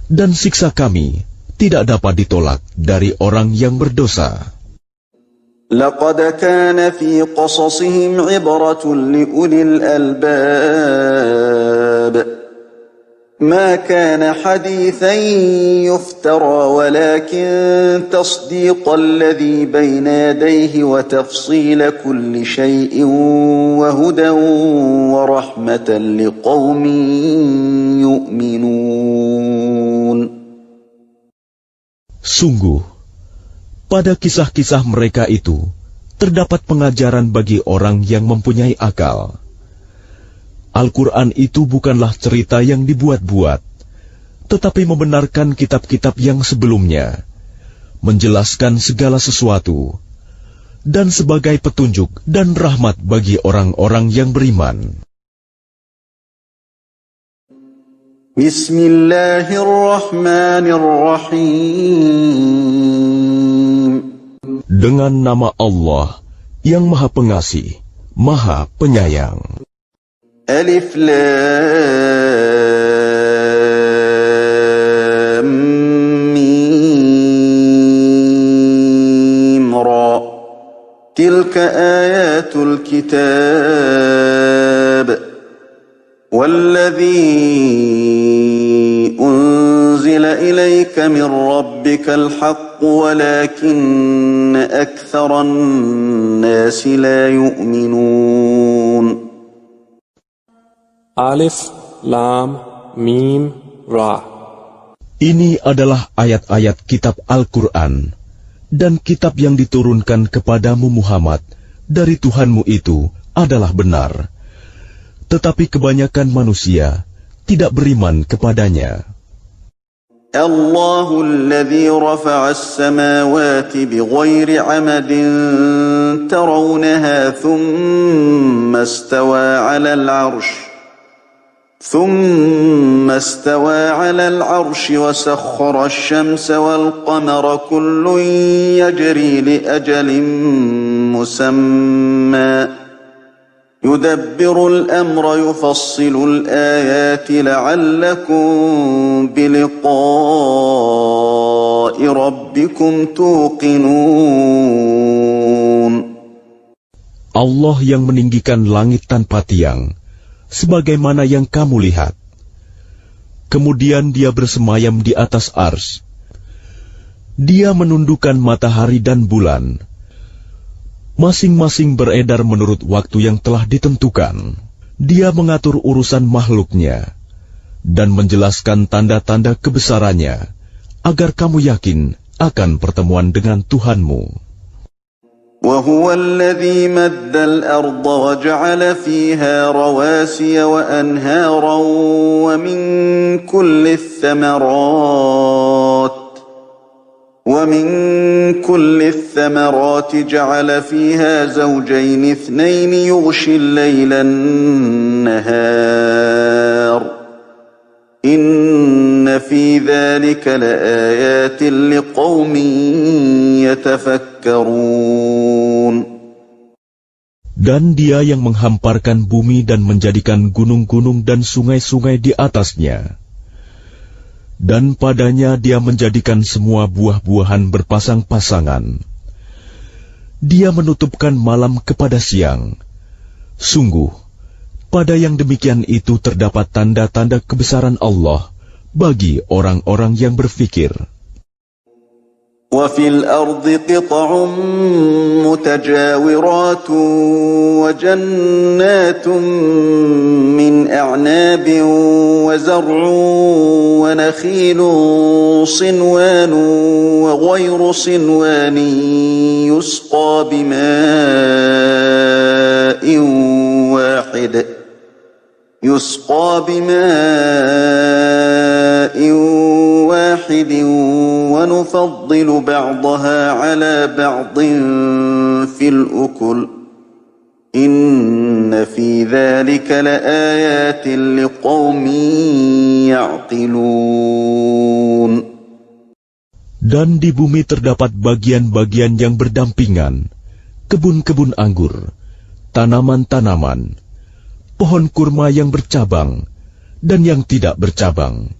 Speaker 2: dan siksa kami tidak dapat ditolak dari orang yang berdosa.
Speaker 1: لقد كان في قصصهم عبرة لأولي الألباب ما كان حديثا يفترى ولكن تصديق الذي بين يديه وتفصيل كل شيء وهدى ورحمة لقوم يؤمنون.
Speaker 2: Sungguh, pada kisah-kisah mereka itu, terdapat pengajaran bagi orang yang mempunyai akal. Al-Quran itu bukanlah cerita yang dibuat-buat, tetapi membenarkan kitab-kitab yang sebelumnya, menjelaskan segala sesuatu, dan sebagai petunjuk dan rahmat bagi orang-orang yang beriman.
Speaker 1: Bismillahirrahmanirrahim.
Speaker 2: Dengan nama Allah yang Maha Pengasih, Maha Penyayang.
Speaker 1: Alif Lam Mim Ra. Tilka ayatul kitab. Walladhi unzila ilayka min rabbikal haqq walakinna aktharan nasi la yu'minun.
Speaker 3: Alif, Lam, Mim, Ra.
Speaker 2: Ini adalah ayat-ayat kitab Al-Quran, dan kitab yang diturunkan kepadamu Muhammad dari Tuhanmu itu adalah benar. Tetapi kebanyakan manusia tidak beriman kepadanya.
Speaker 1: Allahul ladzi rafa'a as-samawati bighairi 'amadin tarawnaha thumma istawa 'alal 'arsy ثم استوى على العرش وسخر الشمس والقمر كل يجري لأجل مسمى يدبر الأمر يفصل الآيات لعلكم بلقاء ربكم توقنون.
Speaker 2: Allah yang meninggikan langit tanpa tiang, sebagaimana yang kamu lihat. Kemudian dia bersemayam di atas ars. Dia menundukkan matahari dan bulan. Masing-masing beredar menurut waktu yang telah ditentukan. Dia mengatur urusan makhluknya. dan menjelaskan tanda-tanda kebesarannya, agar kamu yakin akan pertemuan dengan Tuhanmu.
Speaker 1: وهو الذي مد الأرض وجعل فيها رواسي وأنهارا ومن كل الثمرات جعل فيها زوجين اثنين يغشي الليل النهار إن في ذلك لآيات لقوم يتفكرون.
Speaker 2: Dan Dia yang menghamparkan bumi dan menjadikan gunung-gunung dan sungai-sungai di atasnya. Dan padanya Dia menjadikan semua buah-buahan berpasang-pasangan. Dia menutupkan malam kepada siang. Sungguh, pada yang demikian itu terdapat tanda-tanda kebesaran Allah bagi orang-orang yang berfikir.
Speaker 1: وفي الأرض قطع متجاورات وجنات من أعناب وزرع ونخيل صنوان وغير صنوان يسقى بماء واحد ونفضل بعضها على بعض في الأكل إن في ذلك لآيات لقوم يعقلون.
Speaker 2: Dan di bumi terdapat bagian-bagian yang berdampingan, kebun-kebun anggur, tanaman-tanaman, pohon kurma yang bercabang dan yang tidak bercabang,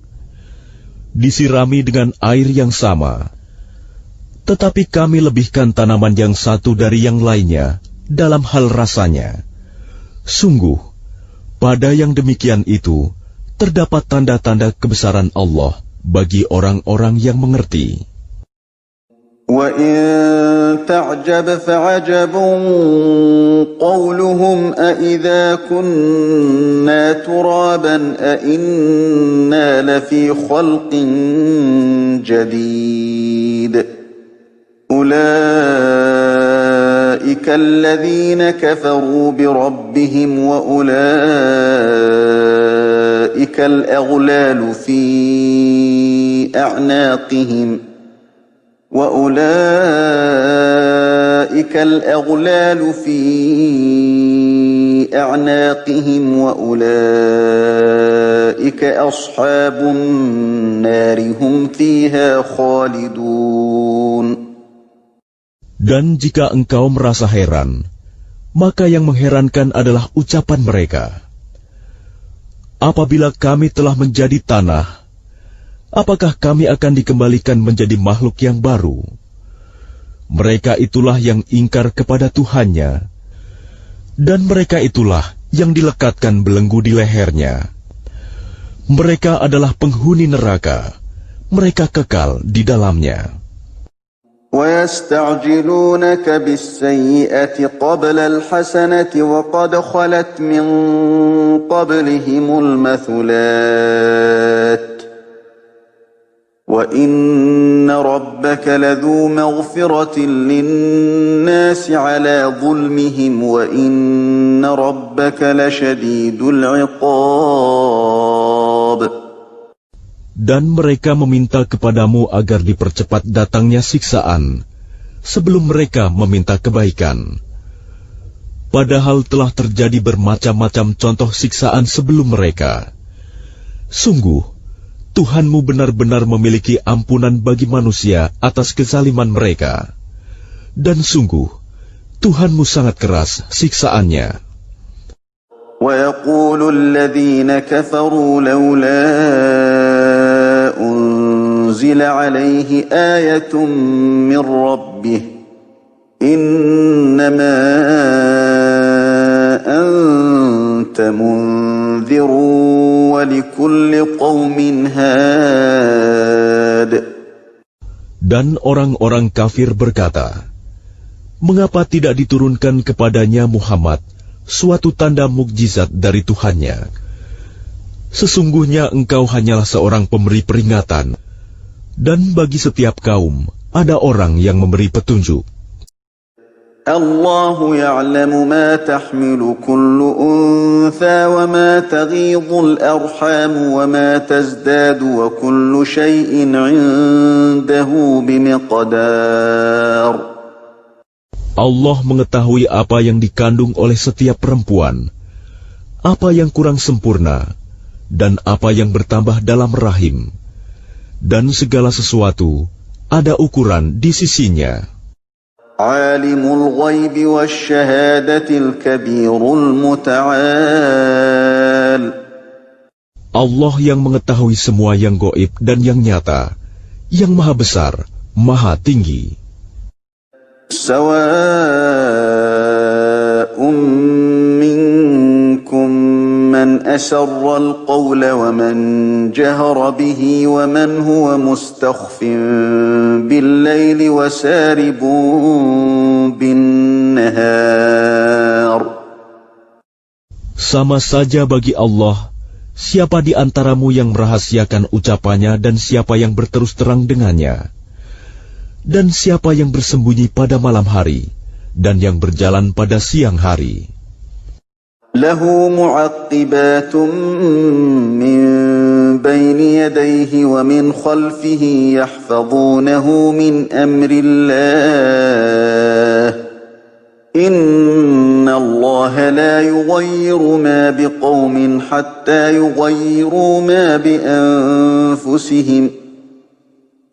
Speaker 2: disirami dengan air yang sama. Tetapi kami lebihkan tanaman yang satu dari yang lainnya dalam hal rasanya. Sungguh, pada yang demikian itu terdapat tanda-tanda kebesaran Allah bagi orang-orang yang mengerti.
Speaker 1: وَإِن تَعْجَبْ فَعَجَبٌ قَوْلُهُمْ أَإِذَا كُنَّا تُرَابًا أَإِنَّا لَفِي خَلْقٍ جَدِيدٍ أُولَئِكَ الَّذِينَ كَفَرُوا بِرَبِّهِمْ وَأُولَئِكَ الْأَغْلَالُ فِي أَعْنَاقِهِمْ وَأُولَئِكَ أَصْحَابُ النَّارِ هُمْ فِيهَا خَالِدُونَ.
Speaker 2: Dan jika engkau merasa heran, maka yang mengherankan adalah ucapan mereka. Apabila kami telah menjadi tanah, apakah kami akan dikembalikan menjadi makhluk yang baru? Mereka itulah yang ingkar kepada Tuhannya, dan mereka itulah yang dilekatkan belenggu di lehernya. Mereka adalah penghuni neraka, mereka kekal di dalamnya.
Speaker 1: وَيَسْتَعْجِلُونَكَ بِالسَّيِّئَةِ قَبْلَ الْحَسَنَةِ وَقَدْ خَلَتْ مِنْ قَبْلِهِمُ الْمَثُلَاتُ وَإِنَّ رَبَّكَ لَذُو مَغْفِرَةٍ لِلنَّاسِ عَلَى ظُلْمِهِمْ وَإِنَّ رَبَّكَ لَشَدِيدُ الْعِقَابِ.
Speaker 2: Dan mereka meminta kepadamu agar dipercepat datangnya siksaan, sebelum mereka meminta kebaikan. Padahal telah terjadi bermacam-macam contoh siksaan sebelum mereka. Sungguh, Tuhanmu benar-benar memiliki ampunan bagi manusia atas kezaliman mereka. Dan sungguh, Tuhanmu sangat keras siksaannya.
Speaker 1: وَيَقُولُ الَّذِينَ كَفَرُوا لَوْلَا أُنْزِلَ عَلَيْهِ آيَةٌ مِّن رَّبِّهِ إِنَّمَا أَنْتَ مُنذِرٌ وَلِكُلِّ قَوْمٍ هَادٍ.
Speaker 2: Dan orang-orang kafir berkata, mengapa tidak diturunkan kepadanya Muhammad suatu tanda mukjizat dari Tuhannya? Sesungguhnya engkau hanyalah seorang pemberi peringatan, dan bagi setiap kaum ada orang yang memberi petunjuk.
Speaker 1: الله يعلم ما تحمل كل أنثى وما تغيض الأرحام وما تزداد وكل شيء عنده بمقدار.
Speaker 2: Allah mengetahui apa yang dikandung oleh setiap perempuan, apa yang kurang sempurna, dan apa yang bertambah dalam rahim, dan segala sesuatu ada ukuran di sisinya.
Speaker 1: Alimul ghaibi wasyahadatil kabirul muta'al.
Speaker 2: Allah yang mengetahui semua yang gaib dan yang nyata, yang maha besar, maha tinggi.
Speaker 1: Sawa'un minkum man asarra al-qawla wa man jahara bihi wa man huwa mustakhfin bil-laili wa saribun bin-nahar.
Speaker 2: Sama saja bagi Allah, siapa di antaramu yang merahasiakan ucapannya dan siapa yang berterus terang dengannya, dan siapa yang bersembunyi pada malam hari dan yang berjalan pada siang hari.
Speaker 1: Lahu mu'aqqibatun min bayni yadayhi wa min khalfihi yahfazunahu min amrillah. Inna Allah la yughayyiru ma biqawmin hatta yughayyiru ma bi anfusihim.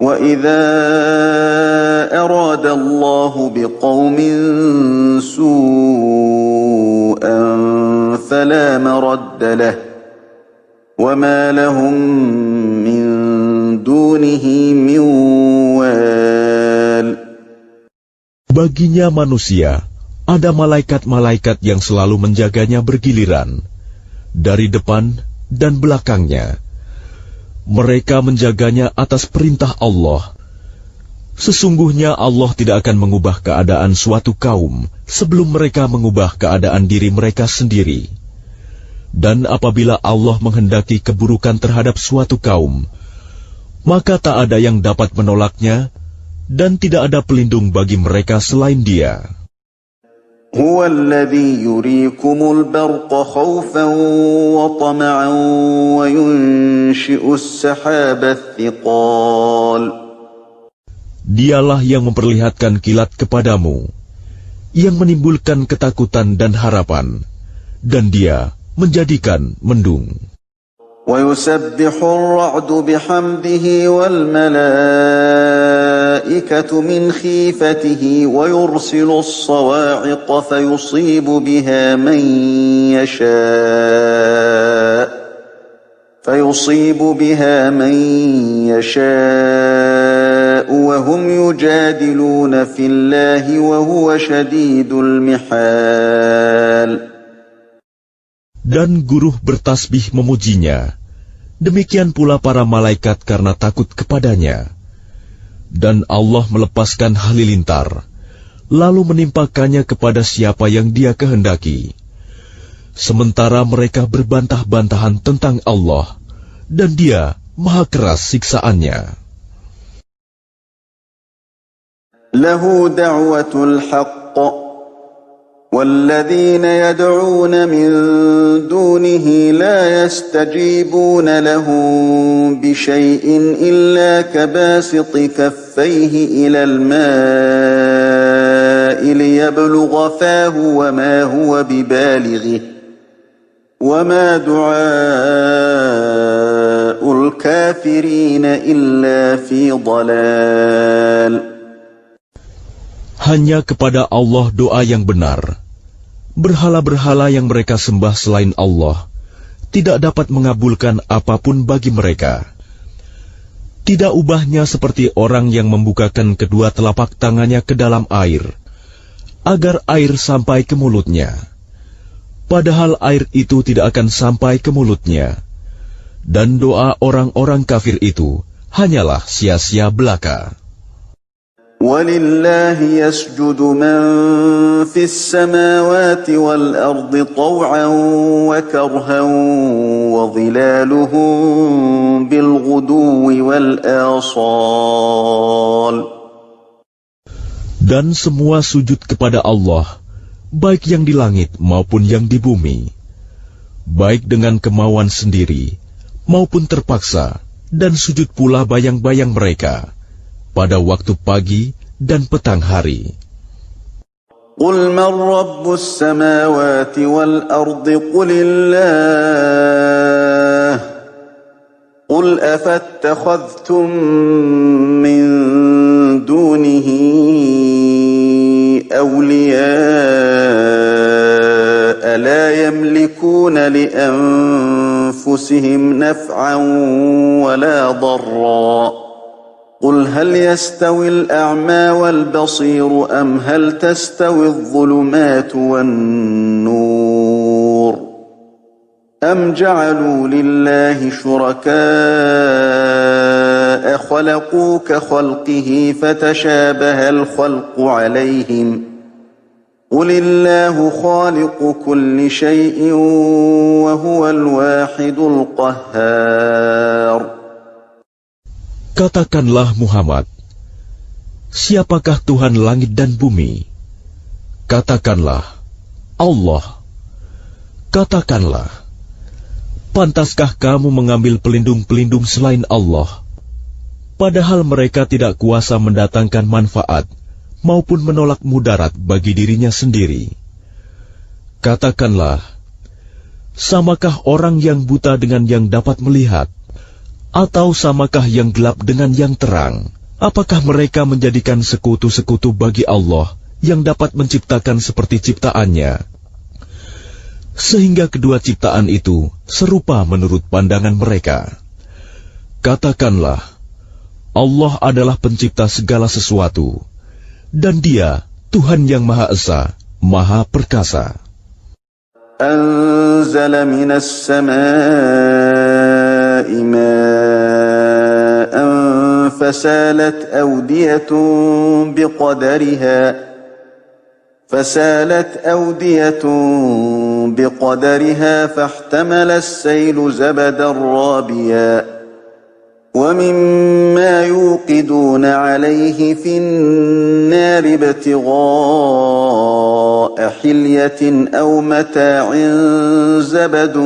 Speaker 1: Wa idza arada Allah biqawmin su'an فلا مرد له وما لهم من دونه من وال.
Speaker 2: Baginya manusia ada malaikat-malaikat yang selalu menjaganya bergiliran dari depan dan belakangnya. Mereka menjaganya atas perintah Allah. Sesungguhnya Allah tidak akan mengubah keadaan suatu kaum sebelum mereka mengubah keadaan diri mereka sendiri. Dan apabila Allah menghendaki keburukan terhadap suatu kaum, maka tak ada yang dapat menolaknya, dan tidak ada pelindung bagi mereka selain Dia.
Speaker 1: هو الذي يريكم البرق خوفا وطمعا وينشئ السحاب الثقال.
Speaker 2: Dialah yang memperlihatkan kilat kepadamu, yang menimbulkan ketakutan dan harapan, dan Dia menjadikan mendung.
Speaker 1: وَيُسَبِّحُ الرَّعْدُ بِحَمْدِهِ وَالْمَلَائِكَةُ مِنْ خِيفَتِهِ وَيُرْسِلُ الصَّوَاعِقَ فَيُصِيبُ بِهَا مَنْ يَشَاءُ وَهُمْ يُجَادِلُونَ فِي اللَّهِ وَهُوَ شَدِيدُ الْمِحَالِ.
Speaker 2: Dan guruh bertasbih memujinya, demikian pula para malaikat karena takut kepadanya. Dan Allah melepaskan halilintar, lalu menimpakannya kepada siapa yang Dia kehendaki. Sementara mereka berbantah-bantahan tentang Allah, dan Dia maha keras siksaannya.
Speaker 1: Lahu da'watul haqq والذين يدعون من دونه لا يستجيبون لهم بشيء إلا كباسط كفيه إلى الماء ليبلغ فاه وما هو ببالغه وما دعاء الكافرين إلا في ضلال.
Speaker 2: Hanya kepada Allah doa yang benar. Berhala-berhala yang mereka sembah selain Allah tidak dapat mengabulkan apapun bagi mereka. Tidak ubahnya seperti orang yang membukakan kedua telapak tangannya ke dalam air, agar air sampai ke mulutnya. Padahal air itu tidak akan sampai ke mulutnya. Dan doa orang-orang kafir itu hanyalah sia-sia belaka.
Speaker 1: وَلِلَّهِ يَسْجُدُ مَن فِي السَّمَاوَاتِ وَالْأَرْضِ طَوْعًا وَكَرْهًا وَظِلَالُهُم بِالْغُدُوِّ وَالْآصَالِ.
Speaker 2: Dan semua sujud kepada Allah, baik yang di langit maupun yang di bumi, baik dengan kemauan sendiri maupun terpaksa, dan sujud pula bayang-bayang mereka pada waktu pagi dan petang hari.
Speaker 1: قُلْ مَنْ رَبُّ السَّمَاوَاتِ وَالْأَرْضِ قُلِ اللَّهُ قُلْ أَفَاتَّخَذْتُم مِّن دُونِهِ أَوْلِيَاءَ لَا يَمْلِكُونَ لِأَنفُسِهِمْ نَفْعًا وَلَا ضَرًّا قُلْ هَلْ يَسْتَوِي الْأَعْمَى وَالْبَصِيرُ أَمْ هَلْ تَسْتَوِي الظُّلُمَاتُ وَالنُّورُ أَمْ جَعَلُوا لِلَّهِ شُرَكَاءَ خَلَقُوا كَخَلْقِهِ فَتَشَابَهَ الْخَلْقُ عَلَيْهِمْ قُلِ اللَّهُ خَالِقُ كُلِّ شَيْءٍ وَهُوَ الْوَاحِدُ الْقَهَّارُ.
Speaker 2: Katakanlah Muhammad, siapakah Tuhan langit dan bumi? Katakanlah, Allah. Katakanlah, pantaskah kamu mengambil pelindung-pelindung selain Allah, padahal mereka tidak kuasa mendatangkan manfaat maupun menolak mudarat bagi dirinya sendiri? Katakanlah, samakah orang yang buta dengan yang dapat melihat? Atau samakah yang gelap dengan yang terang? Apakah mereka menjadikan sekutu-sekutu bagi Allah yang dapat menciptakan seperti ciptaannya, sehingga kedua ciptaan itu serupa menurut pandangan mereka? Katakanlah, Allah adalah pencipta segala sesuatu, dan Dia Tuhan yang Maha Esa, Maha Perkasa.
Speaker 1: أنزل من السماء ماء فسالت أودية بقدرها فاحتمل السيل زبدا رابيا ومما يوقدون عليه في النار ابتغاء حلية أو متاع زبد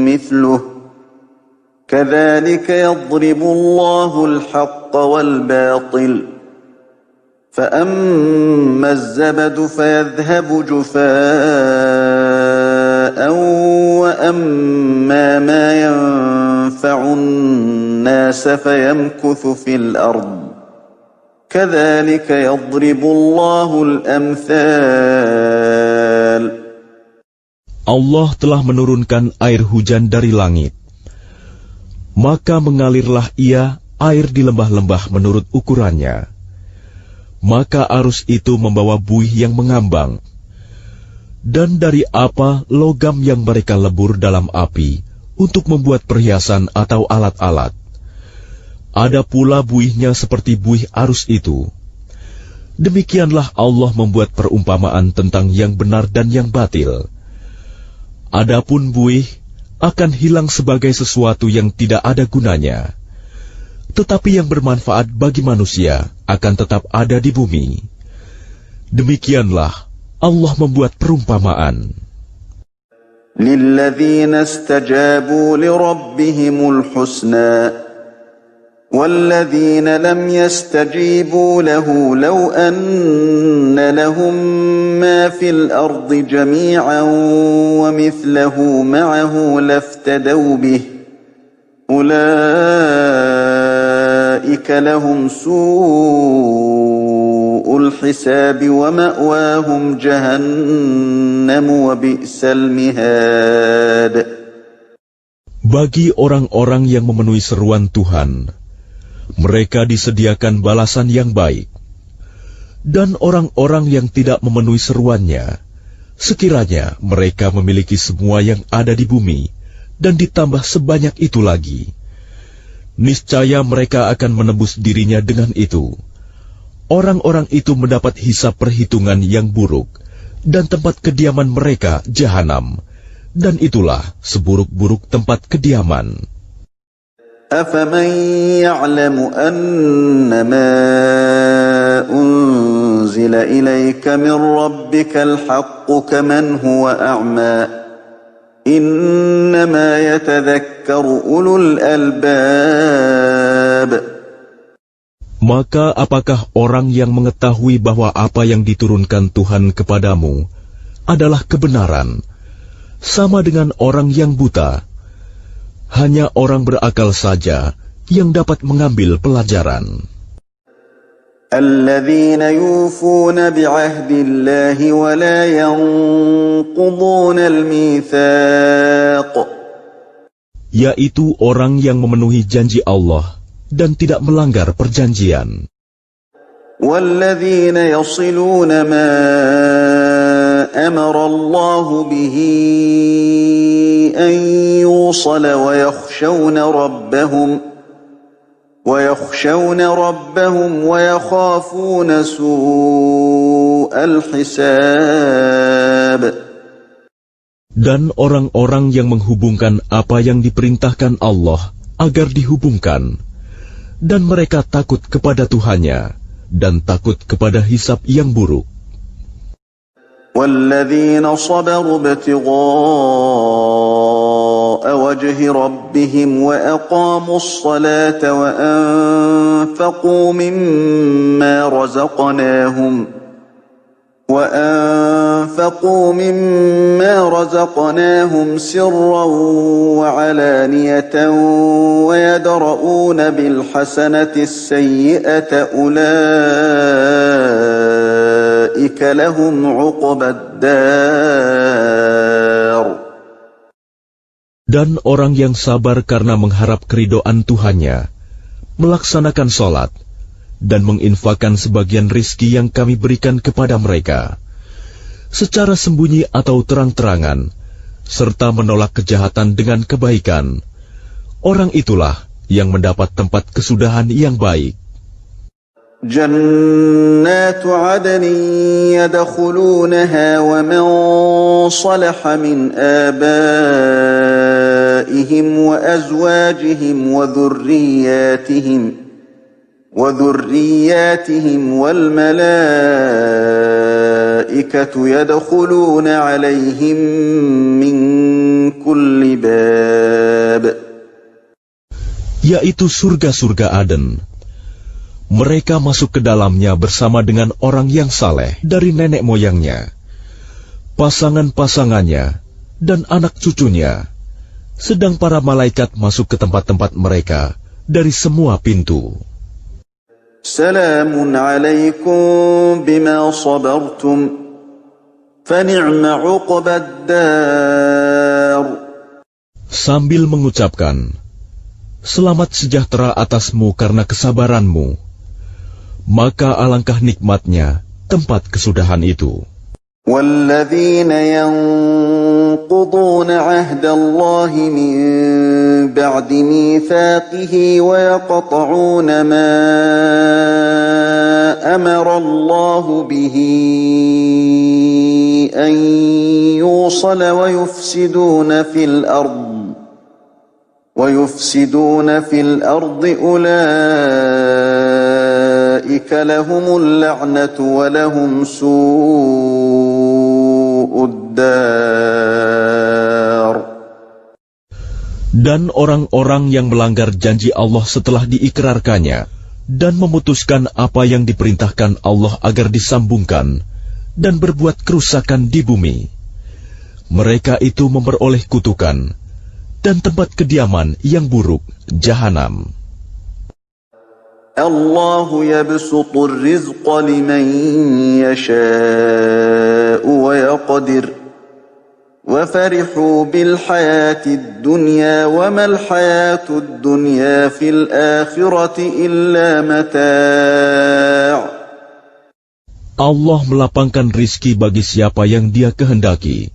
Speaker 1: مثله كذلك يضرب الله الحق والباطل فأما الزبد فيذهب جفاء وأما ما ينفع الناس فيمكث في الأرض كذلك يضرب الله الأمثال.
Speaker 2: Allah telah menurunkan air hujan dari langit, maka mengalirlah ia air di lembah-lembah menurut ukurannya. Maka arus itu membawa buih yang mengambang, dan dari apa logam yang mereka lebur dalam api untuk membuat perhiasan atau alat-alat. Ada pula buihnya seperti buih arus itu. Demikianlah Allah membuat perumpamaan tentang yang benar dan yang batil. Adapun buih akan hilang sebagai sesuatu yang tidak ada gunanya, tetapi yang bermanfaat bagi manusia akan tetap ada di bumi. Demikianlah Allah membuat perumpamaan.
Speaker 1: Lilladzina istajabu lirabbihimul husna walladzina lam yastajibu lahu law anna lahum ma fil ardi jami'an wa mithlahu ma'ahu laftadaw bih ulaika lahum su'ul hisab wa ma'wahum jahannam wa bi'sal mihad.
Speaker 2: Bagi orang-orang yang memenuhi seruan Tuhan, mereka disediakan balasan yang baik. Dan orang-orang yang tidak memenuhi seruannya, sekiranya mereka memiliki semua yang ada di bumi, dan ditambah sebanyak itu lagi, niscaya mereka akan menebus dirinya dengan itu. orang-orang itu mendapat hisab perhitungan yang buruk, dan tempat kediaman mereka jahanam, dan itulah seburuk-buruk tempat kediaman.
Speaker 1: أَفَمَنْ يَعْلَمُ أَنَّمَا أُنْزِلَ إِلَيْكَ مِنْ رَبِّكَ الْحَقُّ كَمَنْ هُوَ أَعْمَى إِنَّمَا يَتَذَكَّرُ أُولُو الْأَلْبَابِ.
Speaker 2: Maka apakah orang yang mengetahui bahwa apa yang diturunkan Tuhan kepadamu adalah kebenaran, sama dengan orang yang buta? Hanya orang berakal saja yang dapat mengambil pelajaran.
Speaker 1: الَّذِينَ يُوفُونَ بِعَهْدِ اللَّهِ وَلَا يَنقُضُونَ الْمِيثَاقَ.
Speaker 2: Yaitu orang yang memenuhi janji Allah dan tidak melanggar perjanjian.
Speaker 1: وَالَّذِينَ يَصِلُونَ مَا أَمَرَ اللَّهُ بِهِ أَن يُوصَلَ وَيَخْشَوْنَ رَبَّهُمْ وَيَخَافُونَ سُوءَ الْحِسَابِ.
Speaker 2: Dan orang-orang yang menghubungkan apa yang diperintahkan Allah agar dihubungkan, dan mereka takut kepada Tuhannya dan takut kepada hisab yang buruk.
Speaker 1: وَالَّذِينَ صَبَرُوا ابْتِغَاءَ وَجْهِ رَبِّهِمْ وَأَقَامُوا الصَّلَاةَ وَأَنفَقُوا مِمَّا رَزَقْنَاهُمْ سِرًّا وَعَلَانِيَةً وَيَدْرَؤُونَ بِالْحَسَنَةِ السَّيِّئَةَ أُولَئِكَ لَهُمْ عُقْبَى الدَّارِ.
Speaker 2: Dan orang yang sabar karena mengharap keridhaan Tuhannya, melaksanakan sholat, dan menginfakkan sebagian rizki yang kami berikan kepada mereka, secara sembunyi atau terang-terangan, serta menolak kejahatan dengan kebaikan, orang itulah yang mendapat tempat kesudahan yang baik.
Speaker 1: جنات عدن يدخلونها ومن صلح من آبائهم وأزواجهم وذرياتهم والملائكة يدخلون عليهم من كل باب.
Speaker 2: Yaitu surga-surga Aden. Mereka masuk ke dalamnya bersama dengan orang yang saleh dari nenek moyangnya, pasangan-pasangannya, dan anak cucunya. Sedang para malaikat masuk ke tempat-tempat mereka dari semua pintu.
Speaker 1: Salamun alaikum bima sabartum, fani'ma uqbad dar.
Speaker 2: Sambil mengucapkan, selamat sejahtera atasmu karena kesabaranmu. Maka alangkah nikmatnya tempat kesudahan itu.
Speaker 1: وَالَّذِينَ يَنقُضُونَ عَهْدَ اللَّهِ مِنْ بَعْدِ مِيثَاقِهِ وَيَقْطَعُونَ مَا أَمَرَ اللَّهُ بِهِ أَنْ يُوصَلَ وَيُفْسِدُونَ فِي الْأَرْضِ أُولَئِكَ لَهُمُ اللَّعْنَةُ وَلَهُمْ سُوءُ الدَّارِ.
Speaker 2: Dan orang-orang yang melanggar janji Allah setelah diikrarkannya dan memutuskan apa yang diperintahkan Allah agar disambungkan dan berbuat kerusakan di bumi, mereka itu memperoleh kutukan dan tempat kediaman yang buruk, jahanam.
Speaker 1: Allahu yabsutur rizqa liman yasha'u wa yaqdir wa farihu bil hayatid dunya wa mal hayatud dunya fil akhirati illa mata'.
Speaker 2: Allah melapangkan rizki bagi siapa yang Dia kehendaki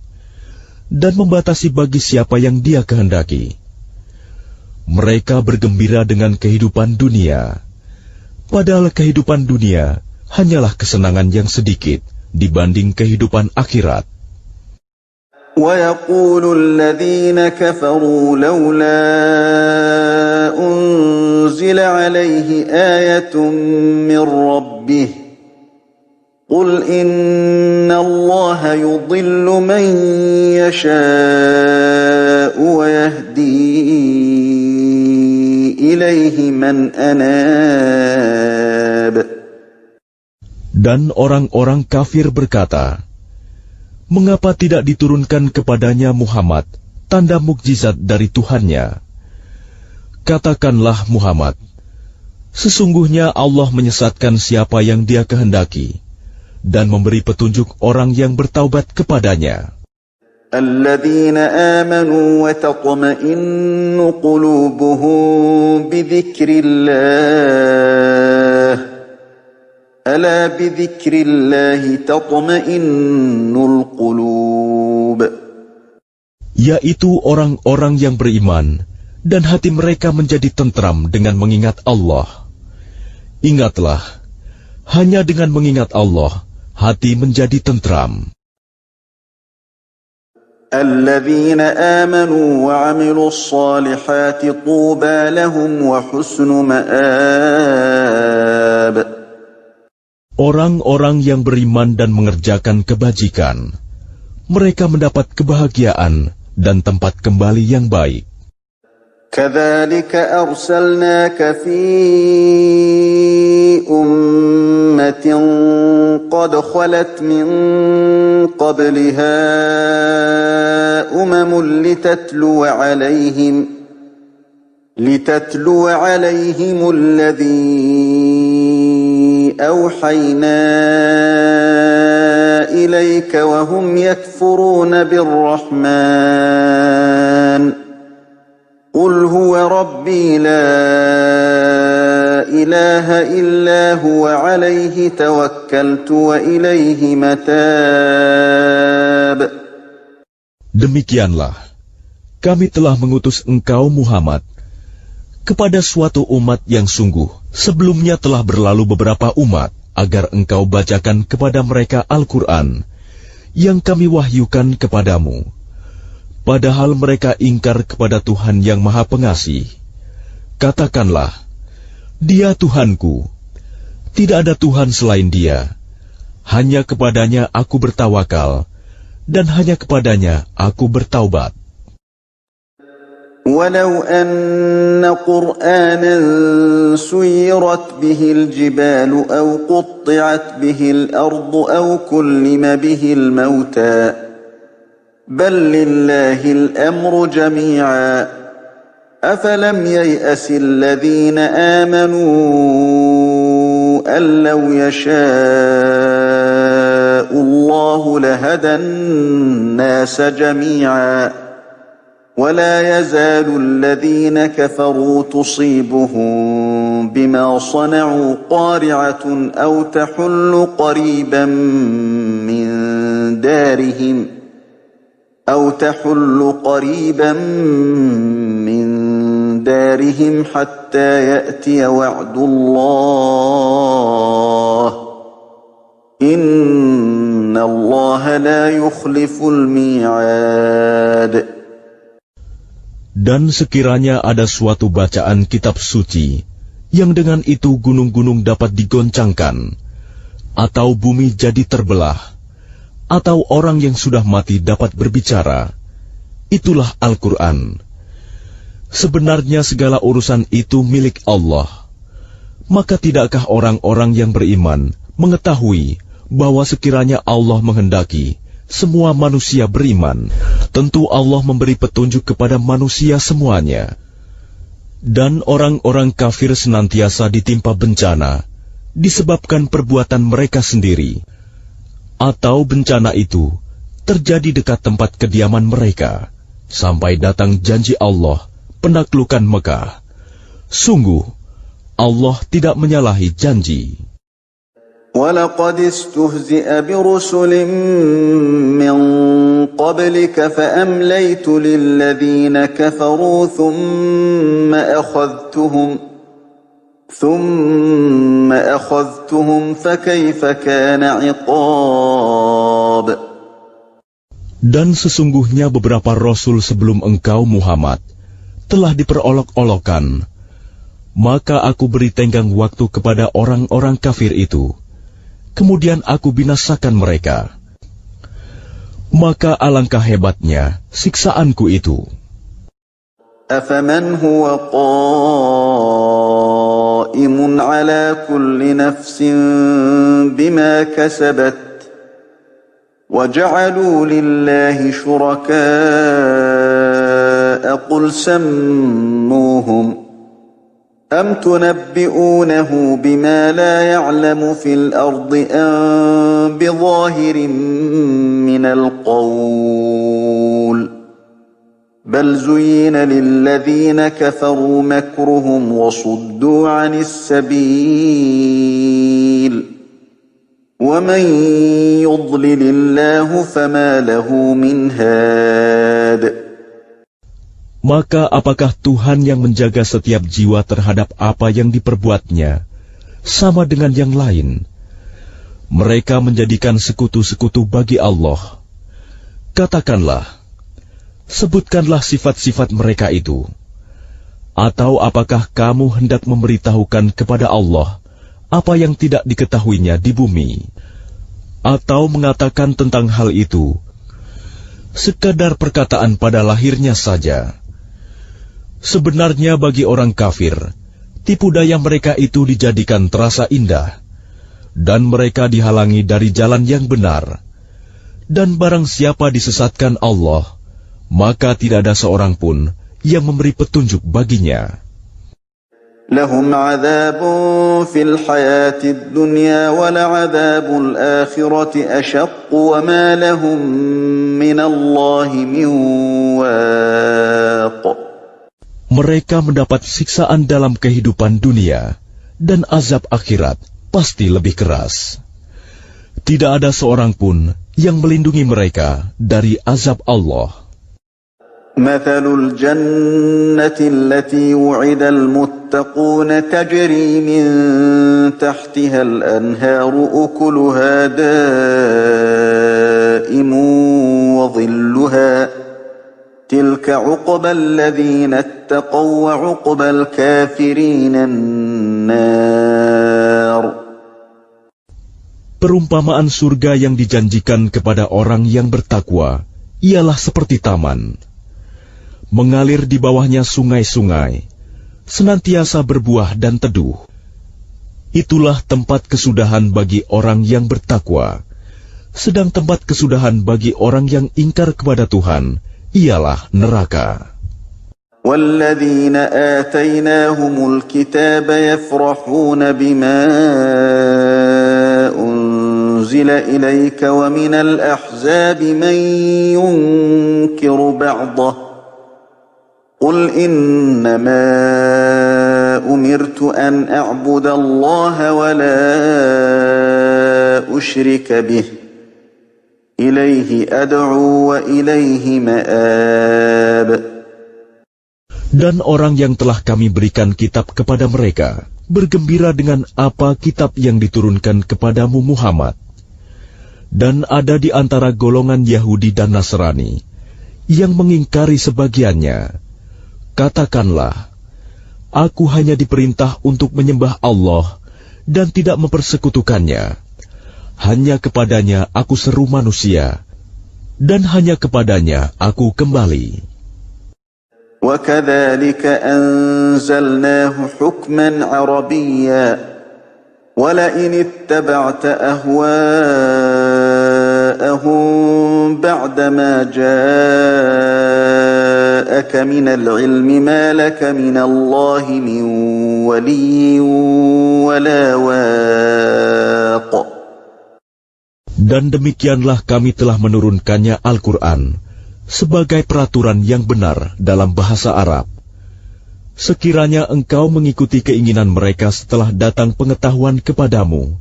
Speaker 2: dan membatasi bagi siapa yang Dia kehendaki. Mereka bergembira dengan kehidupan dunia, padahal kehidupan dunia hanyalah kesenangan yang sedikit dibanding kehidupan akhirat.
Speaker 1: وَيَقُولُ الَّذِينَ كَفَرُوا لَوْلَا أُنْزِلَ عَلَيْهِ آيَةٌ مِّن رَّبِّهِ قُلْ إِنَّ اللَّهَ يُضِلُّ مَن يَشَاءُ وَيَهْدِي إِلَيْهِ مَنْ أَنَابَ.
Speaker 2: Dan orang-orang kafir berkata, mengapa tidak diturunkan kepadanya Muhammad tanda mukjizat dari Tuhannya? Katakanlah Muhammad, sesungguhnya Allah menyesatkan siapa yang Dia kehendaki dan memberi petunjuk orang yang bertaubat kepadanya.
Speaker 1: الَّذِينَ آمَنُوا وَتَطْمَئِنُّ قُلُوبُهُم بِذِكْرِ اللَّهِ ألا بذكر الله تطمئن القلوب.
Speaker 2: Yaitu orang-orang yang beriman dan hati mereka menjadi tentram dengan mengingat Allah. Ingatlah, hanya dengan mengingat Allah, hati menjadi tentram.
Speaker 1: الذين آمنوا وعملوا الصالحات طوبى لهم وحسن مآب.
Speaker 2: Orang-orang yang beriman dan mengerjakan kebajikan, mereka mendapat kebahagiaan dan tempat kembali yang baik.
Speaker 1: كذلك أرسلناك في أمة قد خلت من قبلها أمم لتتلو عليهم الذي أوحينا إليك وهم يكفرون بالرحمن قل هو ربي لا إله إلا هو عليه توكلت وإليه متاب.
Speaker 2: Demikianlah, kami telah mengutus engkau Muhammad kepada suatu umat yang sungguh sebelumnya telah berlalu beberapa umat, agar engkau bacakan kepada mereka Al-Quran yang kami wahyukan kepadamu, padahal mereka ingkar kepada Tuhan yang Maha Pengasih. Katakanlah, Dia Tuhanku, tidak ada Tuhan selain Dia, hanya kepadanya aku bertawakal, dan hanya kepadanya aku bertaubat.
Speaker 1: ولو أن قرآنا سيرت به الجبال أو قطعت به الأرض أو كلم به الموتى بل لله الأمر جميعا أفلم ييأس الذين آمنوا أن لو يشاء الله لهدى الناس جميعا ولا يزال الذين كفروا تصيبهم بما صنعوا قارعة أو تحل قريبا من دارهم حتى يأتي وعد الله إن الله لا يخلف الميعاد.
Speaker 2: Dan sekiranya ada suatu bacaan kitab suci, yang dengan itu gunung-gunung dapat digoncangkan, atau bumi jadi terbelah, atau orang yang sudah mati dapat berbicara, itulah Al-Quran. Sebenarnya segala urusan itu milik Allah. Maka tidakkah orang-orang yang beriman mengetahui bahwa sekiranya Allah menghendaki, semua manusia beriman, tentu Allah memberi petunjuk kepada manusia semuanya. Dan orang-orang kafir senantiasa ditimpa bencana, disebabkan perbuatan mereka sendiri. Atau bencana itu terjadi dekat tempat kediaman mereka, sampai datang janji Allah, penaklukan Mekah. Sungguh, Allah tidak menyalahi janji.
Speaker 1: وَلَقَدِ اسْتُهْزِئَ بِرُسُلٍ مِّن قَبْلِكَ فَأَمْلَيْتُ لِلَّذِينَ كَفَرُوا ثُمَّ ثم أخذتهم فكيف كان عقاب.
Speaker 2: Dan sesungguhnya beberapa rasul sebelum engkau Muhammad telah diperolok-olokkan, maka aku beri tenggang waktu kepada orang-orang kafir itu, kemudian aku binasakan mereka. Maka alangkah hebatnya siksaanku itu.
Speaker 1: أفمن هو قائم على كل نفس بما كسبت وجعلوا لله شركاء قل سموهم أم تنبئونه بما لا يعلم في الأرض أم بظاهر من القول بل زين للذين كفروا مكرهم وصدوا عن السبيل ومن يضلل الله فما له من هاد.
Speaker 2: Maka apakah Tuhan yang menjaga setiap jiwa terhadap apa yang diperbuatnya sama dengan yang lain? Mereka menjadikan sekutu-sekutu bagi Allah. Katakanlah, sebutkanlah sifat-sifat mereka itu. Atau apakah kamu hendak memberitahukan kepada Allah apa yang tidak diketahuinya di bumi? Atau mengatakan tentang hal itu sekadar perkataan pada lahirnya saja? Sebenarnya bagi orang kafir, tipu daya mereka itu dijadikan terasa indah, dan mereka dihalangi dari jalan yang benar. Dan barang siapa disesatkan Allah, maka tidak ada seorang pun yang memberi petunjuk baginya.
Speaker 1: لهم عذاب في الحياة الدنيا ولعذاب الآخرة أشق وما لهم من الله من واق.
Speaker 2: Mereka mendapat siksaan dalam kehidupan dunia, dan azab akhirat pasti lebih keras. Tidak ada seorang pun yang melindungi mereka dari azab Allah.
Speaker 1: مثل الجنة التي وعد المتقون تجري من تحتها الأنهار أكلها دائم وظلها تلك عقبى الذين اتقوا وعقبى الكافرين النار.
Speaker 2: Perumpamaan surga yang dijanjikan kepada orang yang bertakwa ialah seperti taman. Mengalir di bawahnya sungai-sungai, senantiasa berbuah dan teduh. Itulah tempat kesudahan bagi orang yang bertakwa. Sedang tempat kesudahan bagi orang yang ingkar kepada Tuhan ialah neraka.
Speaker 1: وَالَّذِينَ آتَيْنَاهُمُ الْكِتَابَ يَفْرَحُونَ بِمَا أُنْزِلَ إِلَيْكَ وَمِنَ الْأَحْزَابِ مَنْ يُنْكِرُ بَعْضَهُ قُلْ إِنَّمَا أُمِرْتُ أَنْ أَعْبُدَ اللَّهَ وَلَا أُشْرِكَ بِهِ إِلَيْهِ أَدْعُو وَإِلَيْهِ مَآبِ.
Speaker 2: Dan orang yang telah kami berikan kitab kepada mereka bergembira dengan apa kitab yang diturunkan kepadamu Muhammad. Dan ada di antara golongan Yahudi dan Nasrani yang mengingkari sebagiannya. Katakanlah, aku hanya diperintah untuk menyembah Allah dan tidak mempersekutukannya. Hanya kepadanya aku seru manusia, dan hanya kepadanya aku kembali.
Speaker 1: وَكَذَلِكَ أَنزَلْنَاهُ حُكْمًا عَرَبِيًّا وَلَئِنِ اتَّبَعْتَ أَهْوَاءَهُمْ بَعْدَمَا جَاءَكَ مِنَ الْعِلْمِ مَا لَكَ مِنَ اللَّهِ مِنْ وَلِيٍّ وَلَا وَاقٍ.
Speaker 2: Dan demikianlah kami telah menurunkannya Al-Quran sebagai peraturan yang benar dalam bahasa Arab. Sekiranya engkau mengikuti keinginan mereka setelah datang pengetahuan kepadamu,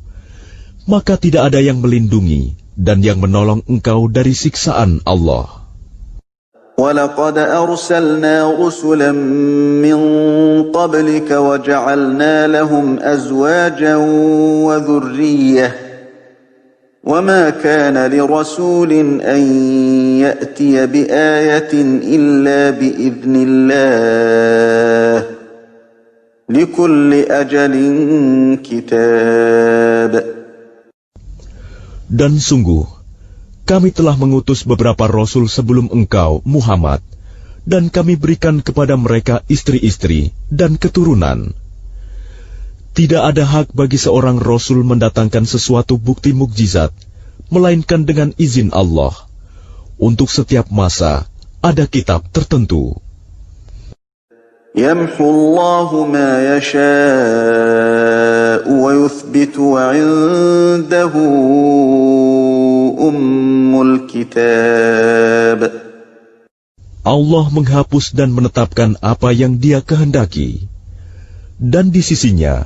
Speaker 2: maka tidak ada yang melindungi dan yang menolong engkau dari siksaan Allah.
Speaker 1: وَلَقَدْ أَرْسَلْنَا رُسُلًا مِّن قَبْلِكَ وَجَعَلْنَا لَهُمْ أَزْوَاجًا وَذُرِّيَّةً وَمَا كَانَ لِرَسُولٍ أَن يَأْتِيَ بِآيَةٍ إِلَّا بِإِذْنِ اللَّهِ لِكُلِّ أَجَلٍ كِتَابٌ.
Speaker 2: Dan sungguh, kami telah mengutus beberapa rasul sebelum engkau, Muhammad, dan kami berikan kepada mereka istri-istri dan keturunan. Tidak ada hak bagi seorang rasul mendatangkan sesuatu bukti mukjizat, melainkan dengan izin Allah. Untuk setiap masa, ada kitab tertentu.
Speaker 1: يَمْحُو اللَّهُ مَا يَشَاءُ وَيُثْبِتُ وَعِندَهُ أُمُّ الْكِتَابِ.
Speaker 2: Allah menghapus dan menetapkan apa yang Dia kehendaki. Dan di sisinya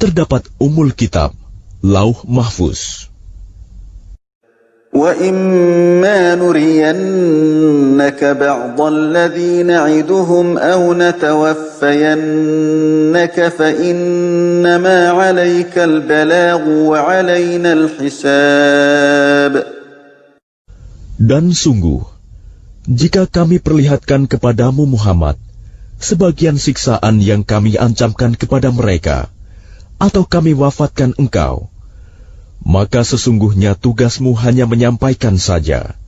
Speaker 2: terdapat Ummul Kitab, Lauh Mahfuz.
Speaker 1: وَإِمَّا نُرِيَنَّكَ بَعْضَ الَّذِي نَعِدُهُمْ أَوْ نَتَوَفَّيَنَّكَ فَإِنَّمَا عَلَيْكَ الْبَلَاغُ وَعَلَيْنَا الْحِسَابُ.
Speaker 2: Dan sungguh, jika kami perlihatkan kepadamu Muhammad sebagian siksaan yang kami ancamkan kepada mereka, atau kami wafatkan engkau, maka sesungguhnya tugasmu hanya menyampaikan saja,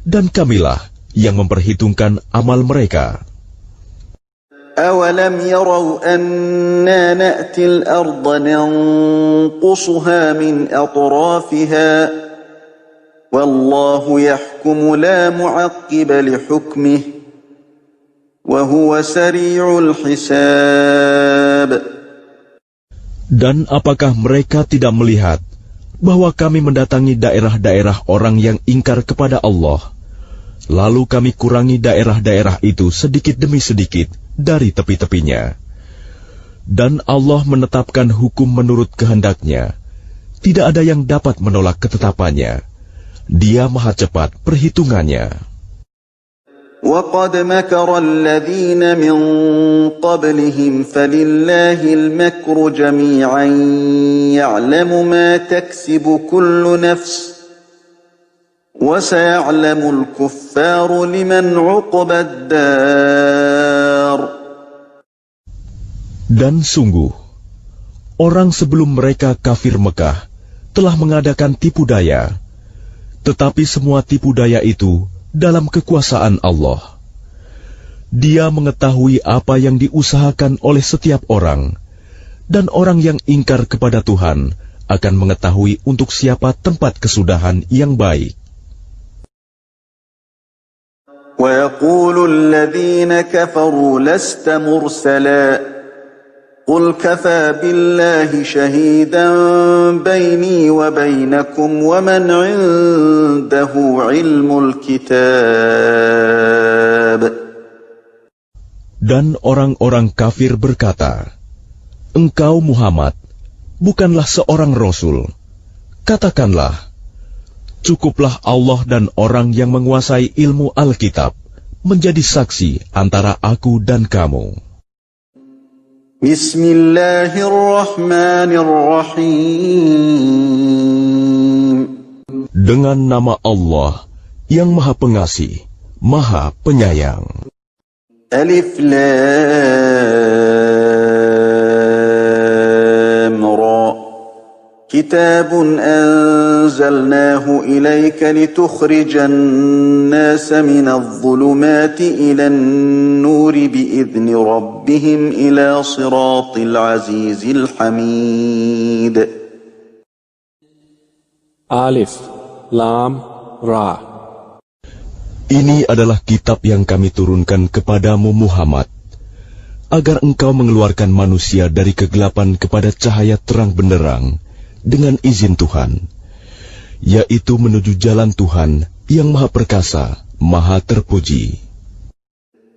Speaker 2: dan kamilah yang memperhitungkan amal mereka.
Speaker 1: أَوَلَمْ يَرَوْا أَنَّا نَأْتِي الْأَرْضَ نَنقُصُهَا مِنْ أَطْرَافِهَا وَاللَّهُ يَحْكُمُ لَا مُعَقِّبَ لِحُكْمِهِ وَهُوَ سَرِيعُ الْحِسَابِ.
Speaker 2: Dan apakah mereka tidak melihat bahwa kami mendatangi daerah-daerah orang yang ingkar kepada Allah, lalu kami kurangi daerah-daerah itu sedikit demi sedikit dari tepi-tepinya. Dan Allah menetapkan hukum menurut kehendaknya. Tidak ada yang dapat menolak ketetapannya. Dia maha cepat perhitungannya.
Speaker 1: وَقَدْ مَكَرَ الَّذِينَ مِنْ قَبْلِهِمْ فَلِلَّهِ الْمَكْرُ جَمِيعًا يَعْلَمُ مَا تَكْسِبُ كُلُّ نَفْسٍ وَسَيَعْلَمُ الْكُفَّارُ لِمَنْ عُقْبَى الدَّارِ.
Speaker 2: Dan sungguh, orang sebelum mereka kafir Mekah telah mengadakan tipu daya, tetapi semua tipu daya itu dalam kekuasaan Allah. Dia mengetahui apa yang diusahakan oleh setiap orang, dan orang yang ingkar kepada Tuhan akan mengetahui untuk siapa tempat kesudahan yang baik.
Speaker 1: وَيَقُولُ الَّذِينَ كَفَرُوا لَسْتَ مُرْسَلًا قُلْ كَفَى بِاللَّهِ شَهِيدًا بَيْنِي وَبَيْنَكُمْ وَمَنْ عِندَهُ عِلْمُ الْكِتَابِ.
Speaker 2: Dan orang-orang kafir berkata, "Engkau Muhammad bukanlah seorang rasul." Katakanlah, cukuplah Allah dan orang yang menguasai ilmu Alkitab menjadi saksi antara aku dan kamu.
Speaker 1: Bismillahirrahmanirrahim.
Speaker 2: Dengan nama Allah yang Maha Pengasih, Maha Penyayang.
Speaker 1: Alif Lam Ra. Kitabun anzalnahu ilayka litukhrijan nasa minadh dhulumati ilan nuri biidzni rabbihim ila siratil azizil hamid.
Speaker 3: Alif, Lam, Ra.
Speaker 2: Ini adalah kitab yang kami turunkan kepadamu Muhammad, agar engkau mengeluarkan manusia dari kegelapan kepada cahaya terang benderang, dengan izin Tuhan, yaitu menuju jalan Tuhan yang Maha Perkasa, Maha Terpuji.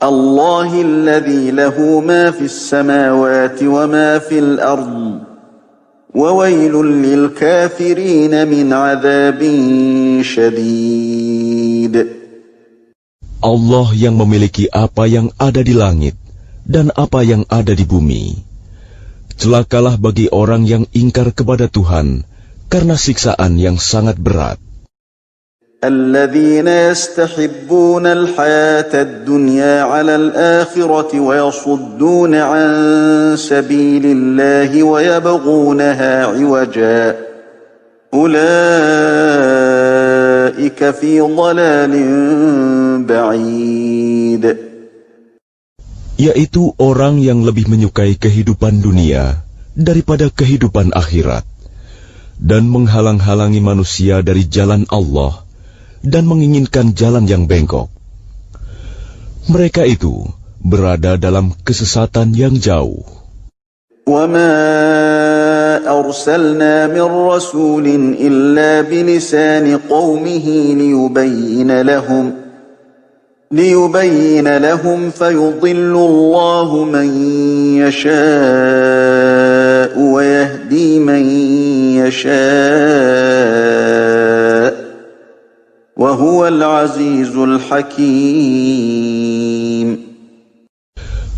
Speaker 1: Allahilladzi lahu ma fis samawati wa ma fil ardh, wa wailul lil kafirin min adzabin syadid.
Speaker 2: Allah yang memiliki apa yang ada di langit dan apa yang ada di bumi. Celakalah bagi orang yang ingkar kepada Tuhan karena siksaan yang sangat berat.
Speaker 1: الذين يستحبون الحياة الدنيا على الآخرة ويصدون عن سبيل الله ويبغونها عوجا أولئك في ضلال بعيد.
Speaker 2: Yaitu orang yang lebih menyukai kehidupan dunia daripada kehidupan akhirat, dan menghalang-halangi manusia dari jalan Allah, dan menginginkan jalan yang bengkok. Mereka itu berada dalam kesesatan yang jauh.
Speaker 1: وَمَا أَرْسَلْنَا مِنْ رَسُولٍ إِلَّا بِلِسَانِ قَوْمِهِ لِيُبَيِّنَ لَهُمْ فَيُضِلُّ اللَّهُ مَنْ يَشَاءُ وَيَهْدِي مَنْ يَشَاءُ وَهُوَ الْعَزِيزُ الْحَكِيمُ.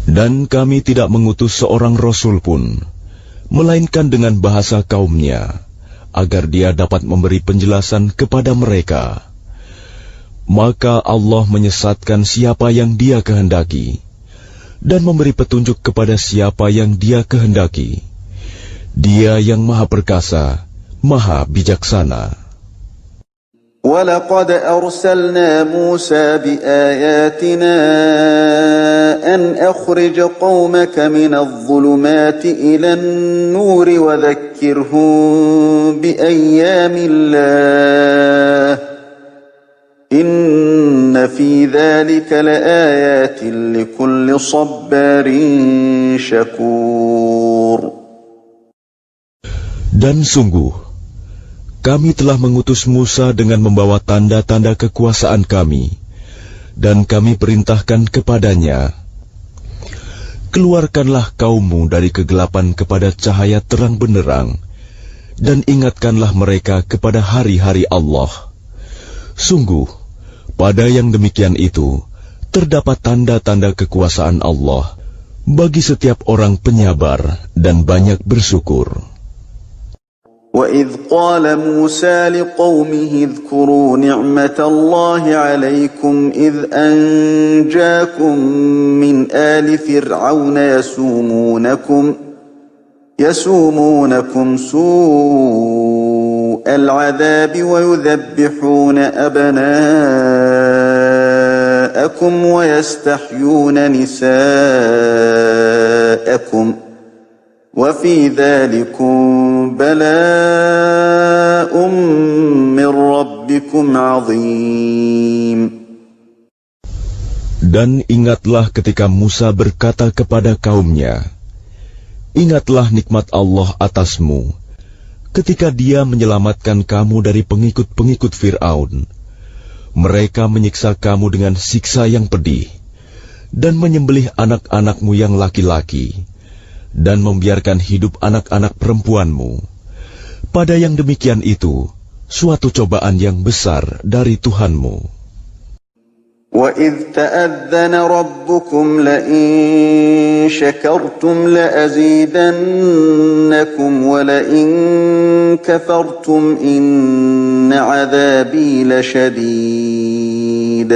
Speaker 2: Dan kami tidak mengutus seorang rasul pun, melainkan dengan bahasa kaumnya, agar dia dapat memberi penjelasan kepada mereka. Maka Allah menyesatkan siapa yang Dia kehendaki, dan memberi petunjuk kepada siapa yang Dia kehendaki. Dia yang Maha Perkasa, Maha Bijaksana.
Speaker 1: وَلَقَدْ أَرْسَلْنَا مُوسَى بِآيَاتِنَا أَنْ أَخْرِجْ قَوْمَكَ مِنَ الظُّلُمَاتِ إِلَى النُّورِ وَذَكِّرْهُم بِأَيَّامِ اللَّهِ إِنَّ فِي ذَلِكَ لَآيَاتٍ لِكُلِّ صَبَّارٍ شَكُورٍ.
Speaker 2: Dan sungguh, kami telah mengutus Musa dengan membawa tanda-tanda kekuasaan kami, dan kami perintahkan kepadanya, keluarkanlah kaummu dari kegelapan kepada cahaya terang benderang, dan ingatkanlah mereka kepada hari-hari Allah. Sungguh, pada yang demikian itu, terdapat tanda-tanda kekuasaan Allah bagi setiap orang penyabar dan banyak bersyukur.
Speaker 1: وَإِذْ قَالَ مُوسَى لِقَوْمِهِ اذْكُرُوا نِعْمَةَ اللَّهِ عَلَيْكُمْ إِذْ أَنْجَاكُمْ مِنْ آلِ فِرْعَوْنَ يَسُومُونَكُمْ سُوءَ الْعَذَابِ وَيُذَبِّحُونَ أَبْنَاءَكُمْ وَيَسْتَحْيُونَ نِسَاءَكُمْ وَفِي ذَلِكُمْ بَلَاءٌ مِّن رَّبِّكُمْ عَظِيمٌ.
Speaker 2: Dan ingatlah ketika Musa berkata kepada kaumnya, ingatlah nikmat Allah atasmu, ketika Dia menyelamatkan kamu dari pengikut-pengikut Fir'aun. Mereka menyiksa kamu dengan siksa yang pedih, dan menyembelih anak-anakmu yang laki-laki, dan membiarkan hidup anak-anak perempuanmu. Pada yang demikian itu, suatu cobaan yang besar dari Tuhanmu.
Speaker 1: وَإِذْ تَأَذَّنَ رَبُّكُمْ لَئِن شَكَرْتُمْ لَأَزِيدَنَّكُمْ وَلَئِن كَفَرْتُمْ إِنَّ عَذَابِي لَشَدِيدٌ.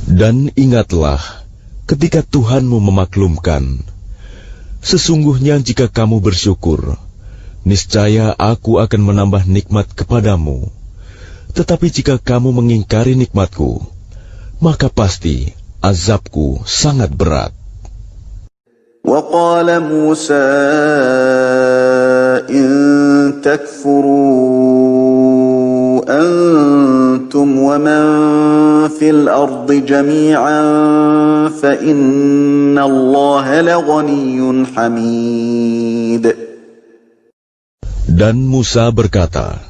Speaker 2: Dan ingatlah ketika Tuhanmu memaklumkan, sesungguhnya jika kamu bersyukur, niscaya aku akan menambah nikmat kepadamu. Tetapi jika kamu mengingkari nikmatku, maka pasti azabku sangat berat.
Speaker 1: وَقَالَ مُوسَى إِن تَكْفُرُوا أَنْتُمْ وَمَنْ فِي الْأَرْضِ جَمِيعًا فَإِنَّ اللَّهَ لَغَنِيٌّ حَمِيدٌ.
Speaker 2: Dan Musa berkata,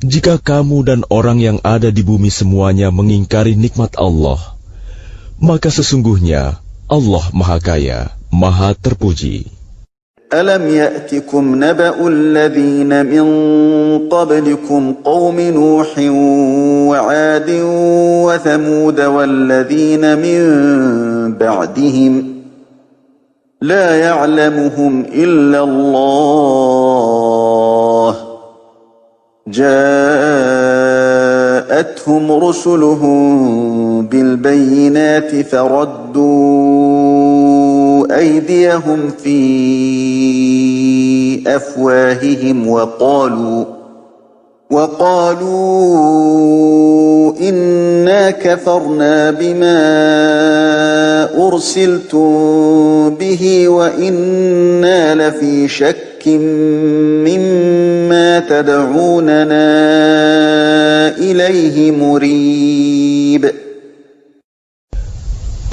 Speaker 2: jika kamu dan orang yang ada di bumi semuanya mengingkari nikmat Allah, maka sesungguhnya Allah Maha Kaya, Maha Terpuji.
Speaker 1: ألم يأتكم نبأ الذين من قبلكم قوم نوح وعاد وثمود والذين من بعدهم لا يعلمهم إلا الله جاءتهم رسلهم بالبينات فردوا أيديهم في أفواههم وقالوا إنا كفرنا بما أرسلتم به وإنا لفي شك مما تدعوننا إليه مريب.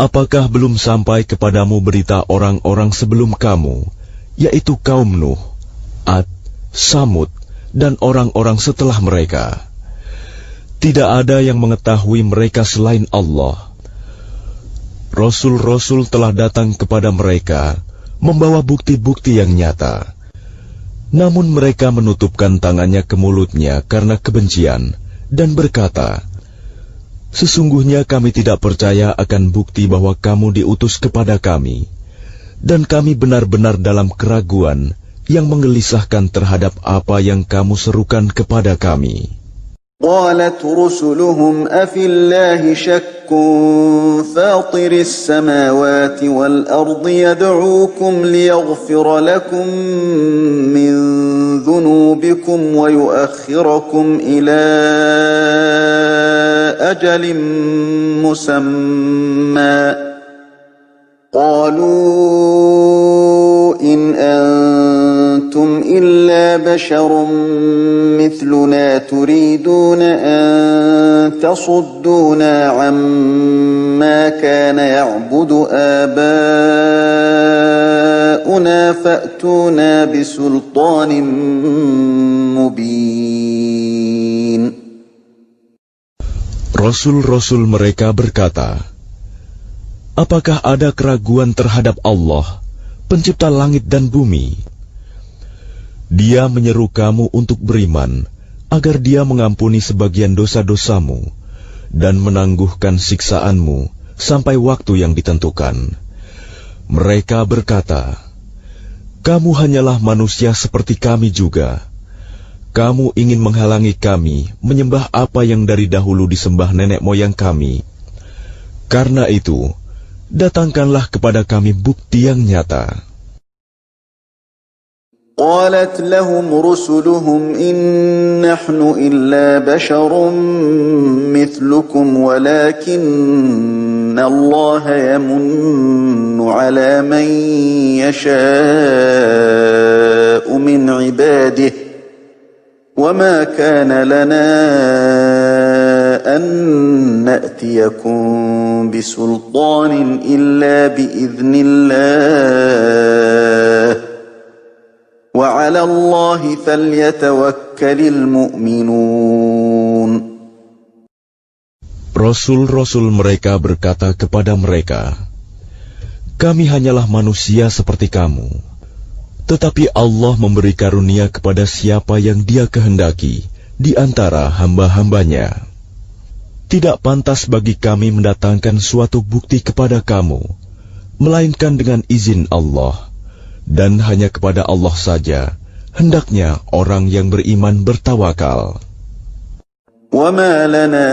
Speaker 2: Apakah belum sampai kepadamu berita orang-orang sebelum kamu, yaitu kaum Nuh, Ad, Samud, dan orang-orang setelah mereka? Tidak ada yang mengetahui mereka selain Allah. Rasul-rasul telah datang kepada mereka, membawa bukti-bukti yang nyata. Namun mereka menutupkan tangannya ke mulutnya karena kebencian, dan berkata, "Sesungguhnya kami tidak percaya akan bukti bahwa kamu diutus kepada kami, dan kami benar-benar dalam keraguan yang menggelisahkan terhadap apa yang kamu serukan kepada kami."
Speaker 1: قالت رسلهم أفي الله شك فاطر السماوات والأرض يدعوكم ليغفر لكم من ذنوبكم ويؤخركم إلى أجل مسمى قالوا إن أنتم إلا بشر مثلنا تريدون أن تصدونا عما كان يعبد آباؤنا فأتونا بسلطان مبين.
Speaker 2: Rasul-rasul mereka berkata, "Apakah ada keraguan terhadap Allah, pencipta langit dan bumi? Dia menyeru kamu untuk beriman, agar Dia mengampuni sebagian dosa-dosamu dan menangguhkan siksaanmu sampai waktu yang ditentukan." Mereka berkata, "Kamu hanyalah manusia seperti kami juga. Kamu ingin menghalangi kami menyembah apa yang dari dahulu disembah nenek moyang kami. Karena itu, datangkanlah kepada kami bukti yang nyata."
Speaker 1: قالت لهم رسلهم إن نحن إلا بشر مثلكم ولكن الله يمن على من يشاء من عباده وما كان لنا أن نأتيكم بسلطان إلا بإذن الله وعلى الله فليتوكل المؤمنون.
Speaker 2: Rasul-rasul mereka berkata kepada mereka, "Kami hanyalah manusia seperti kamu, tetapi Allah memberi karunia kepada siapa yang Dia kehendaki di antara hamba-hambanya. Tidak pantas bagi kami mendatangkan suatu bukti kepada kamu, melainkan dengan izin Allah. Dan hanya kepada Allah saja hendaknya orang yang beriman bertawakal."
Speaker 1: وَمَا لَنَا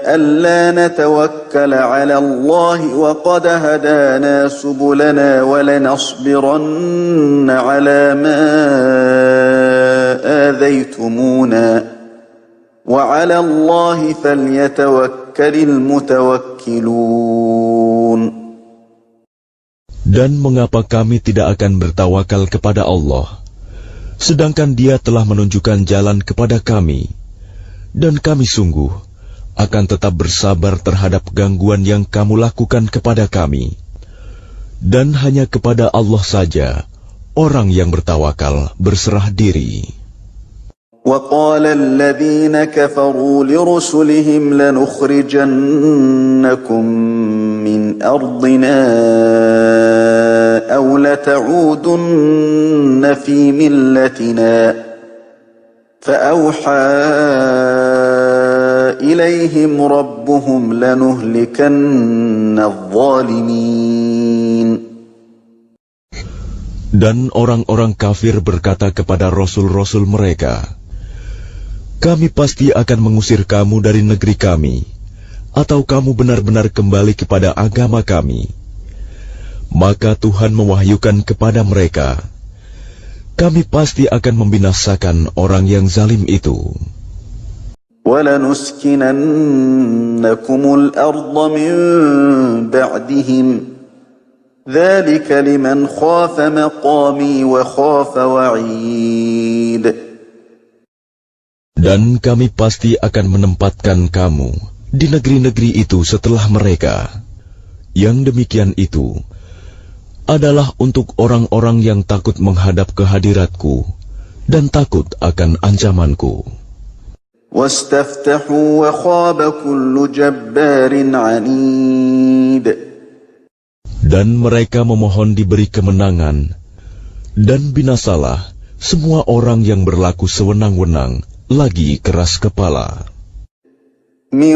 Speaker 1: أَلَّا نَتَوَكَّلَ عَلَى اللَّهِ وَقَدْ هَدَانَا سُبُلَنَا وَلَنَصْبِرَنَّ عَلَى مَا آذَيْتُمُونَا وَعَلَى اللَّهِ فَلْيَتَوَكَّلِ الْمُتَوَكِّلُونَ.
Speaker 2: Dan mengapa kami tidak akan bertawakal kepada Allah, sedangkan Dia telah menunjukkan jalan kepada kami, dan kami sungguh akan tetap bersabar terhadap gangguan yang kamu lakukan kepada kami. Dan hanya kepada Allah saja orang yang bertawakal berserah diri.
Speaker 1: وقال الذين كفروا لرسلهم لنخرجنكم من أرضنا أو لتعودن في ملتنا فأوحى إليهم ربهم لنهلكن الظالمين.
Speaker 2: Dan orang-orang kafir berkata kepada rasul-rasul mereka, kami pasti akan mengusir kamu dari negeri kami, atau kamu benar-benar kembali kepada agama kami. Maka Tuhan mewahyukan kepada mereka, kami pasti akan membinasakan orang yang zalim itu.
Speaker 1: وَلَنُسْكِنَنَّكُمُ الْأَرْضَ مِنْ بَعْدِهِمْ ذَلِكَ لِمَنْ خَافَ مَقَامِي وَخَافَ وَعِيدِ.
Speaker 2: Dan kami pasti akan menempatkan kamu di negeri-negeri itu setelah mereka. Yang demikian itu adalah untuk orang-orang yang takut menghadap kehadiratku dan takut akan ancamanku.
Speaker 1: وَاسْتَفْتَحُوا وَخَابَ كُلُّ جَبَّارٍ عَنِيدٍ.
Speaker 2: Dan mereka memohon diberi kemenangan, dan binasalah semua orang yang berlaku sewenang-wenang lagi keras kepala.
Speaker 1: مِنْ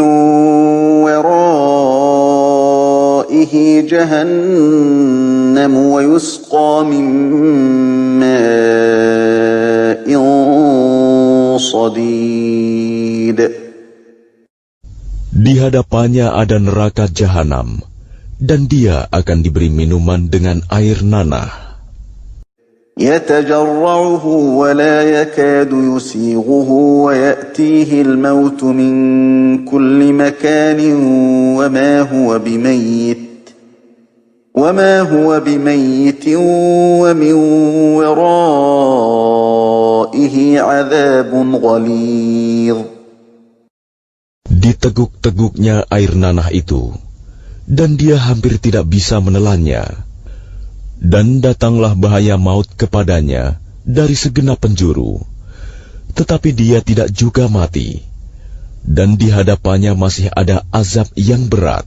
Speaker 1: وَرَائِهِ جَهَنَّمُ وَيُسْقَى مِنْ مَاءٍ صَدِيدٍ.
Speaker 2: Di hadapannya ada neraka jahanam, dan dia akan diberi minuman dengan air nanah.
Speaker 1: يتجرعه ولا يكاد يسيغه ويأتيه الموت من كل مكان وما هو بميت ومن ورائه عذاب غليظ.
Speaker 2: Diteguk-teguknya air nanah itu, dan dia hampir tidak bisa menelannya. Dan datanglah bahaya maut kepadanya dari segenap penjuru, tetapi dia tidak juga mati, dan di hadapannya masih ada azab yang berat.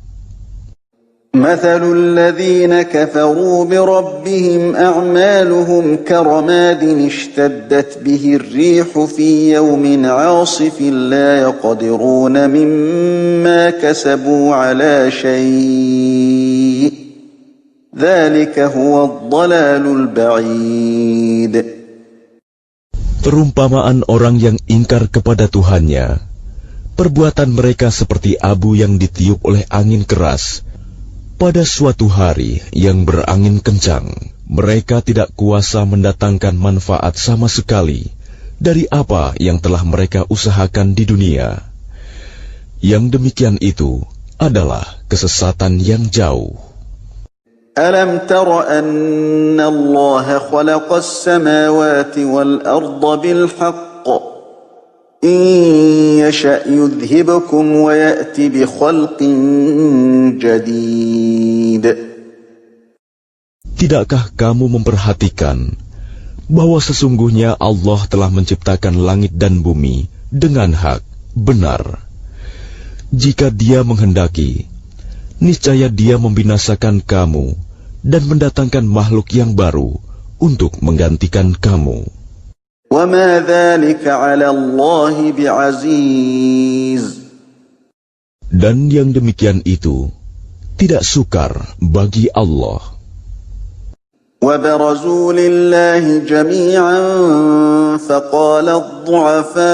Speaker 1: مثل الذين كفروا بربهم أعمالهم كرماد اشتدت به الريح في يوم عاصف لا يقدرون مما كسبوا على شيء ذلك هو الضلال البعيد.
Speaker 2: Perumpamaan orang yang ingkar kepada Tuhannya, perbuatan mereka seperti abu yang ditiup oleh angin keras pada suatu hari yang berangin kencang. Mereka tidak kuasa mendatangkan manfaat sama sekali dari apa yang telah mereka usahakan di dunia. Yang demikian itu adalah kesesatan yang jauh.
Speaker 1: أَلَمْ تَرَ أَنَّ اللَّهَ خَلَقَ السَّمَاوَاتِ وَالْأَرْضَ بِالْحَقِّ إِنْ يَشَأْ يُذْهِبْكُمْ وَيَأْتِ بِخَلْقٍ جَدِيدٍ.
Speaker 2: Tidakkah kamu memperhatikan bahwa sesungguhnya Allah telah menciptakan langit dan bumi dengan hak, benar? Jika Dia menghendaki, niscaya Dia membinasakan kamu dan mendatangkan makhluk yang baru untuk menggantikan kamu.
Speaker 1: وَمَا ذَلِكَ عَلَى اللَّهِ بِعَزِيزٍ.
Speaker 2: Dan yang demikian itu tidak sukar bagi Allah.
Speaker 1: وَبَرَزُوا لِلَّهِ جَمِيعًا فَقَالَ الضُّعَفَاءُ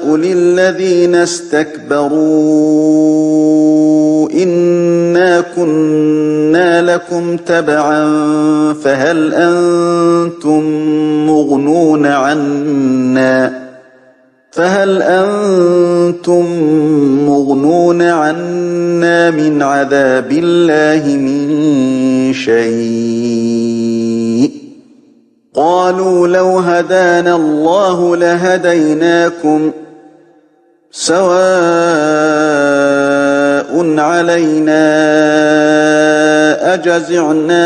Speaker 1: لِلَّذِينَ اسْتَكْبَرُوا إِنَّا كُنَّا لَكُمْ تَبَعًا فَهَلْ أَنْتُمْ مُغْنُونَ عَنَّا مِنْ عَذَابِ اللَّهِ مِنْ شَيْءٍ قَالُوا لَوْ هَدَانَا اللَّهُ لَهَدَيْنَاكُمْ سَوَاءٌ عَلَيْنَا أَجَزِعْنَا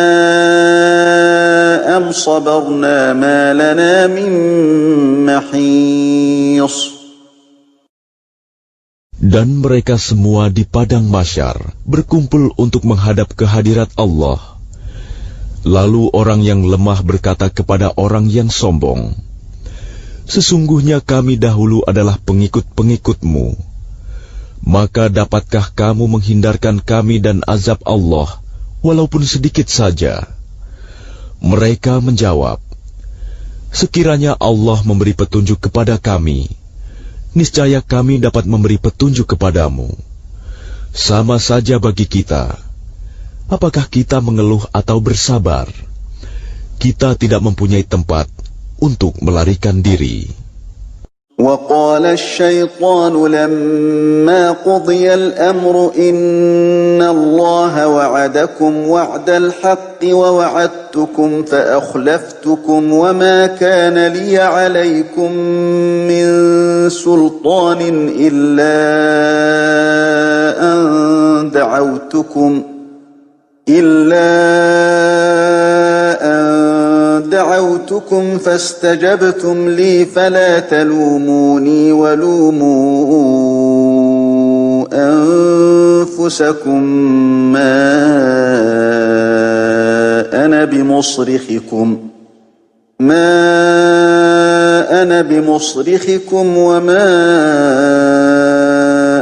Speaker 1: أم صبرنا ما لنا من محيص.
Speaker 2: Dan mereka semua di padang mahsyar berkumpul untuk menghadap kehadirat Allah. Lalu orang yang lemah berkata kepada orang yang sombong, "Sesungguhnya kami dahulu adalah pengikut-pengikutmu. Maka dapatkah kamu menghindarkan kami dan azab Allah, walaupun sedikit saja?" Mereka menjawab, "Sekiranya Allah memberi petunjuk kepada kami, niscaya kami dapat memberi petunjuk kepadamu. Sama saja bagi kita. Apakah kita mengeluh atau bersabar? Kita tidak mempunyai tempat untuk melarikan diri."
Speaker 1: وقال الشيطان لما قضي الأمر إن الله وعدكم وعد الحق ووعدتكم فأخلفتكم وما كان لي عليكم من سلطان إلا أن دعوتكم فاستجبتم لي فلا تلوموني ولوموا أنفسكم ما أنا بمصرخكم وما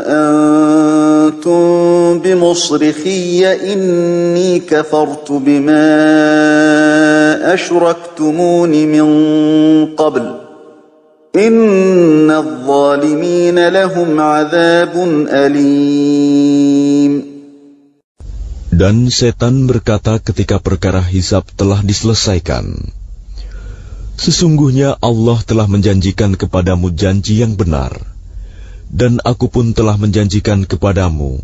Speaker 1: أنتم بمصرخي إني كفرت بما أشركتمون من قبل إن الظالمين لهم عذاب أليم.
Speaker 2: Dan setan berkata ketika perkara hisab telah diselesaikan, "Sesungguhnya Allah telah menjanjikan kepadamu janji yang benar, dan aku pun telah menjanjikan kepadamu,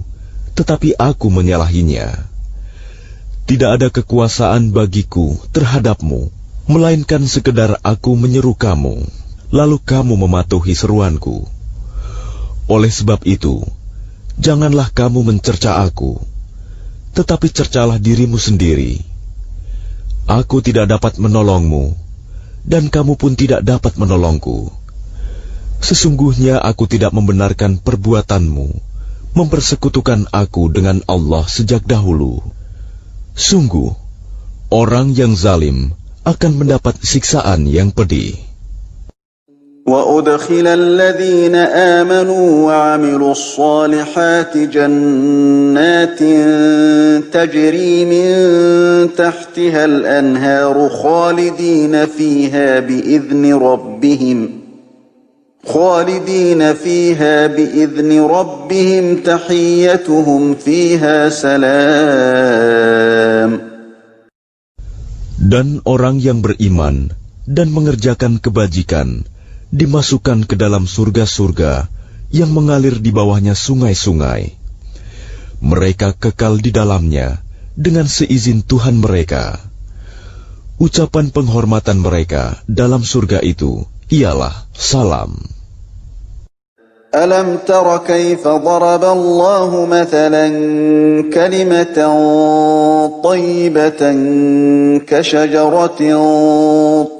Speaker 2: tetapi aku menyalahinya. Tidak ada kekuasaan bagiku terhadapmu, melainkan sekedar aku menyeru kamu, lalu kamu mematuhi seruanku. Oleh sebab itu, janganlah kamu mencerca aku, tetapi cercalah dirimu sendiri. Aku tidak dapat menolongmu, dan kamu pun tidak dapat menolongku. Sesungguhnya aku tidak membenarkan perbuatanmu, mempersekutukan aku dengan Allah sejak dahulu. Sungguh, orang yang zalim akan mendapat siksaan yang pedih."
Speaker 1: وَأُدْخِلَ الَّذِينَ آمَنُوا وَعَمِلُوا الصَّالِحَاتِ جَنَّاتٍ تَجْرِي مِن تَحْتِهَا الْأَنْهَارُ خَالِدِينَ فِيهَا بِإِذْنِ رَبِّهِمْ تَحِيَّتُهُمْ فِيهَا سَلَامٌ.
Speaker 2: Dan orang yang beriman dan mengerjakan kebajikan dimasukkan ke dalam surga-surga yang mengalir di bawahnya sungai-sungai. Mereka kekal di dalamnya dengan seizin Tuhan mereka. Ucapan penghormatan mereka dalam surga itu ialah salam.
Speaker 1: أَلَمْ تَرَ كَيْفَ ضَرَبَ اللَّهُ مَثَلًا كَلِمَةً طَيِّبَةً كَشَجَرَةٍ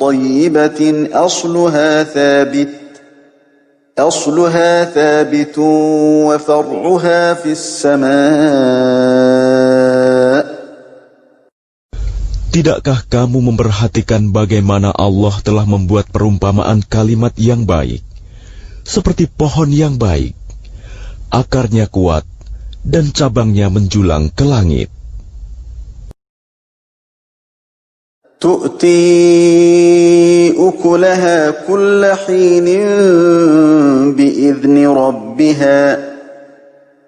Speaker 1: طَيِّبَةٍ أَصْلُهَا ثَابِتٌ وَفَرْعُهَا فِي السَّمَاءِ.
Speaker 2: Tidakkah kamu memperhatikan bagaimana Allah telah membuat perumpamaan kalimat yang baik, seperti pohon yang baik, akarnya kuat dan cabangnya menjulang ke langit.
Speaker 1: تُؤْتِي أُكُلَهَا كُلَّ حِينٍ بِإِذْنِ رَبِّهَا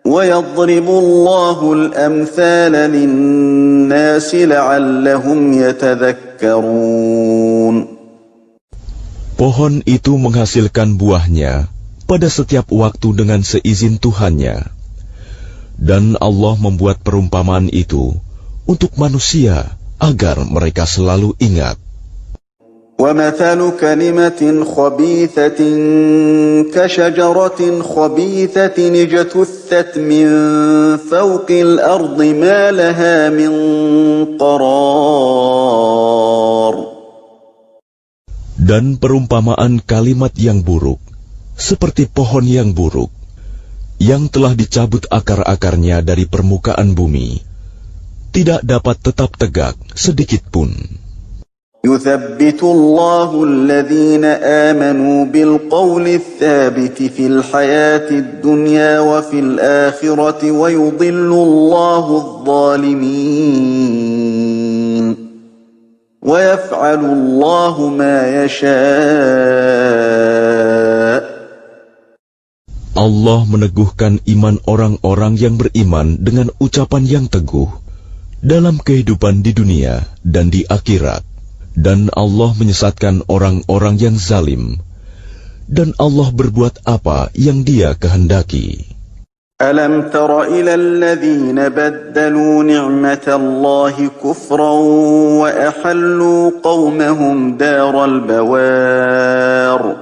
Speaker 1: وَيَضْرِبُ اللَّهُ الْأَمْثَالَ لِلنَّاسِ لَعَلَّهُمْ يَتَذَكَّرُونَ.
Speaker 2: Pohon itu menghasilkan buahnya pada setiap waktu dengan seizin Tuhannya. Dan Allah membuat perumpamaan itu untuk manusia agar mereka selalu ingat.
Speaker 1: وَمَثَلُ كَلِمَةٍ خَبِيثَةٍ كَشَجَرَةٍ خَبِيثَةٍ اجْتُثَّتْ مِنْ فَوْقِ الْأَرْضِ مَا لَهَا مِنْ قَرَارٍ.
Speaker 2: Dan perumpamaan kalimat yang buruk, seperti pohon yang buruk, yang telah dicabut akar-akarnya dari permukaan bumi, tidak dapat tetap tegak sedikit pun.
Speaker 1: يثبت الله الذين آمنوا بالقول الثابت في الحياة الدنيا وفي الآخرة ويضل الله الظالمين ويفعل الله ما يشاء.
Speaker 2: Allah meneguhkan iman orang-orang yang beriman dengan ucapan yang teguh dalam kehidupan di dunia dan di akhirat. Dan Allah menyesatkan orang-orang yang zalim, dan Allah berbuat apa yang Dia kehendaki.
Speaker 1: Alam tara ila alladhina baddalu ni'matallahi kufran wa ahallu qawmahum daral bawar.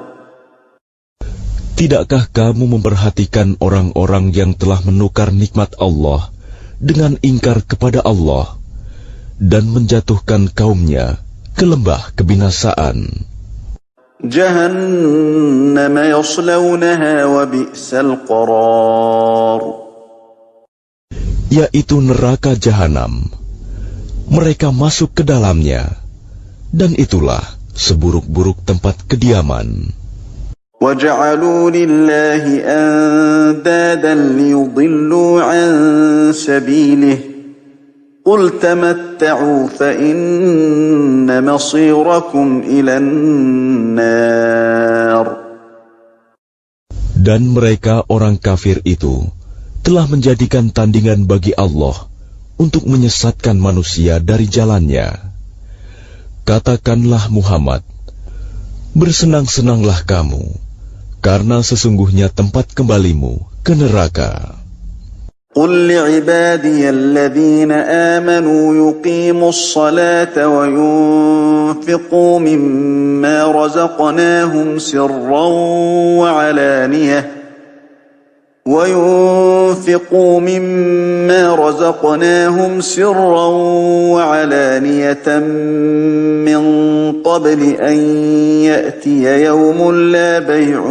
Speaker 2: Tidakkah kamu memperhatikan orang-orang yang telah menukar nikmat Allah dengan ingkar kepada Allah dan menjatuhkan kaumnya ke lembah kebinasaan?
Speaker 1: Jahannam yaslawnaha wa bi'sal qarar.
Speaker 2: Yaitu neraka jahanam. Mereka masuk ke dalamnya, dan itulah seburuk-buruk tempat kediaman.
Speaker 1: وَجَعَلُوا لِلَّهِ أَنْدَادًا لِيُضِلُّوا عَنْ سَبِيلِهِ قُلْ تَمَتَّعُوا فَإِنَّ مَصِيرَكُمْ إِلَى النَّارِ.
Speaker 2: Dan mereka orang kafir itu telah menjadikan tandingan bagi Allah untuk menyesatkan manusia dari jalannya. Katakanlah Muhammad, bersenang-senanglah kamu, karena sesungguhnya tempat kembalimu ke neraka.
Speaker 1: قل لعبادي الذين آمنوا يقيموا الصلاة وينفقوا مما رزقناهم سرا وعلانية من قبل أن يأتي يوم لا بيع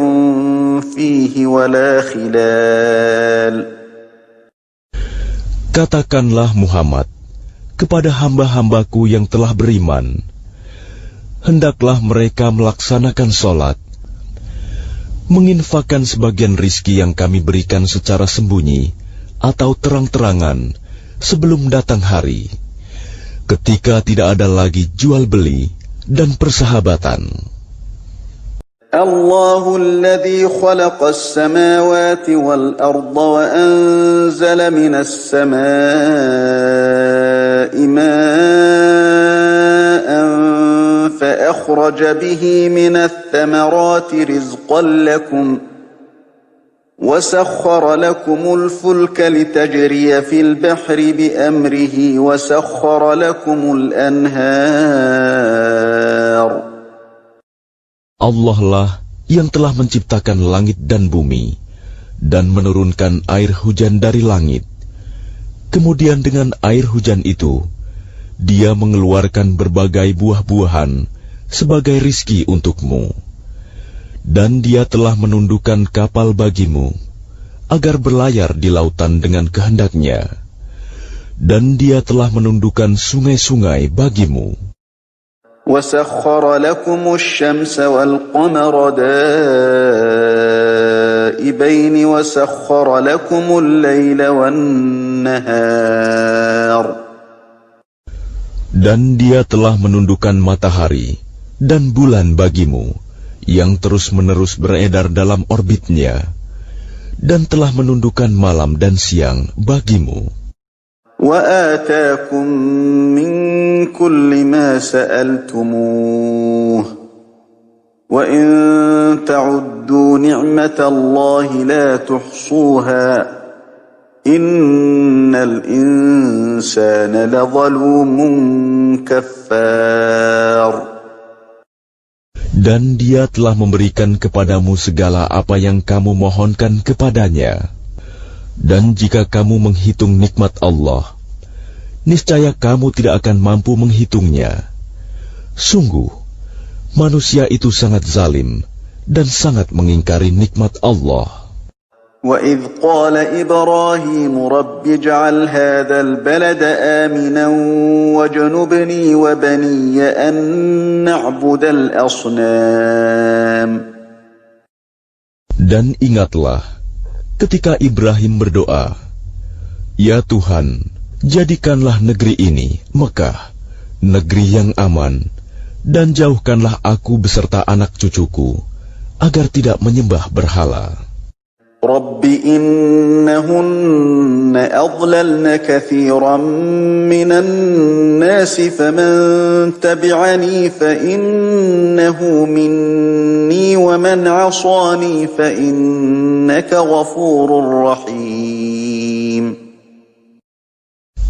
Speaker 1: فيه ولا خلال.
Speaker 2: Katakanlah Muhammad kepada hamba-hambaku yang telah beriman, hendaklah mereka melaksanakan sholat, menginfakkan sebagian rizki yang kami berikan secara sembunyi atau terang-terangan sebelum datang hari, ketika tidak ada lagi jual beli dan persahabatan.
Speaker 1: الله الذي خلق السماوات والأرض وأنزل من السماء ماء فأخرج به من الثمرات رزقا لكم وسخر لكم الفلك لتجري في البحر بأمره وسخر لكم الأنهار.
Speaker 2: Allah lah yang telah menciptakan langit dan bumi dan menurunkan air hujan dari langit. Kemudian dengan air hujan itu, Dia mengeluarkan berbagai buah-buahan sebagai rizki untukmu. Dan Dia telah menundukkan kapal bagimu, agar berlayar di lautan dengan kehendaknya. Dan Dia telah menundukkan sungai-sungai bagimu.
Speaker 1: وَسَخَّرَ لَكُمُ الشَّمْسَ وَالْقَمَرَ دَائِبَيْنِ وَسَخَّرَ لَكُمُ اللَّيْلَ وَالنَّهَارَ.
Speaker 2: Dan Dia telah menundukkan matahari dan bulan bagimu, yang terus-menerus beredar dalam orbitnya, dan telah menundukkan malam dan siang bagimu.
Speaker 1: وَآتَاكُمْ مِنْ كُلِّ مَا سَأَلْتُمُوهُ وَإِنْ تَعُدُّوا نِعْمَةَ اللَّهِ لَا تُحْصُوهَا إِنَّ الْإِنسَانَ لَظَلُومٌ كَفَّارٌ.
Speaker 2: Dan Dia telah memberikan kepadamu segala apa yang kamu mohonkan kepadanya. Dan jika kamu menghitung nikmat Allah, niscaya kamu tidak akan mampu menghitungnya. Sungguh, Manusia itu sangat zalim dan sangat mengingkari nikmat Allah.
Speaker 1: وَإِذْ قَالَ إِبْرَاهِيمُ رَبِّ اجْعَلْ هَذَا الْبَلَدَ آمِنًا وَاجْنُبْنِي وَبَنِيَّ أَن نَّعْبُدَ الْأَصْنَامَ.
Speaker 2: Dan ingatlah ketika Ibrahim berdoa, "Ya Tuhan, jadikanlah negeri ini, Mekah, negeri yang aman, dan jauhkanlah aku beserta anak cucuku, agar tidak menyembah berhala."
Speaker 1: رَبِّ إِنَّهُنَّ أَضْلَلْنَ كَثِيرًا مِّنَ النَّاسِ فَمَن تَبِعَنِي فَإِنَّهُ مِنِّي وَمَنْ عَصَانِي فَإِنَّكَ غَفُورٌ رَّحِيمٌ.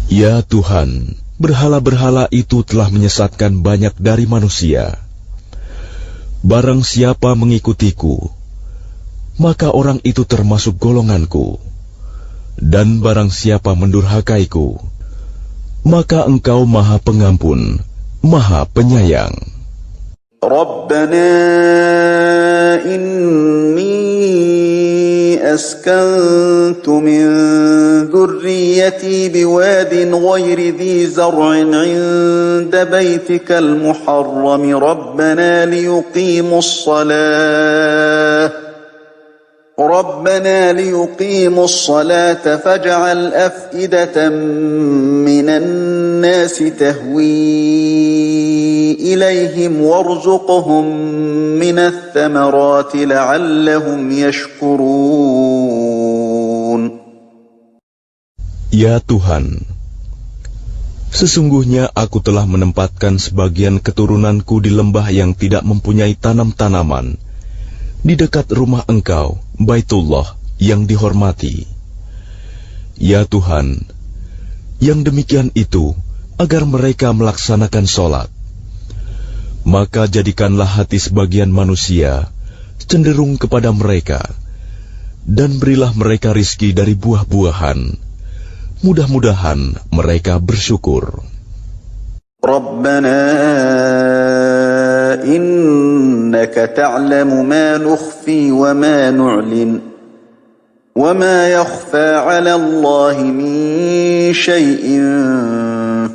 Speaker 2: Ya Tuhan, berhala-berhala itu telah menyesatkan banyak dari manusia. Barang siapa mengikutiku, maka orang itu termasuk golonganku. Dan barang siapa mendurhakaiku, maka Engkau Maha Pengampun, Maha Penyayang.
Speaker 1: Rabbana inni askantu min dhurriyyati biwadin ghayri dhi zar'in 'inda baytikal muharram rabbana liyuqimu as-salata faj'al af'idatan minan nasi tahwi ilayhim warzuqhum minath thamarati la'allahum yashkurun.
Speaker 2: Ya Tuhan, sesungguhnya aku telah menempatkan sebagian keturunanku di lembah yang tidak mempunyai tanam-tanaman, di dekat rumah Engkau, Baitullah yang dihormati. Ya Tuhan, yang demikian itu agar mereka melaksanakan sholat. Maka jadikanlah hati sebagian manusia cenderung kepada mereka, dan berilah mereka rizki dari buah-buahan. Mudah-mudahan mereka bersyukur.
Speaker 1: Rabbana innaka ta'lamu ma nukhfi wa ma nu'lin wa ma yakhfa 'ala Allahi min shay'in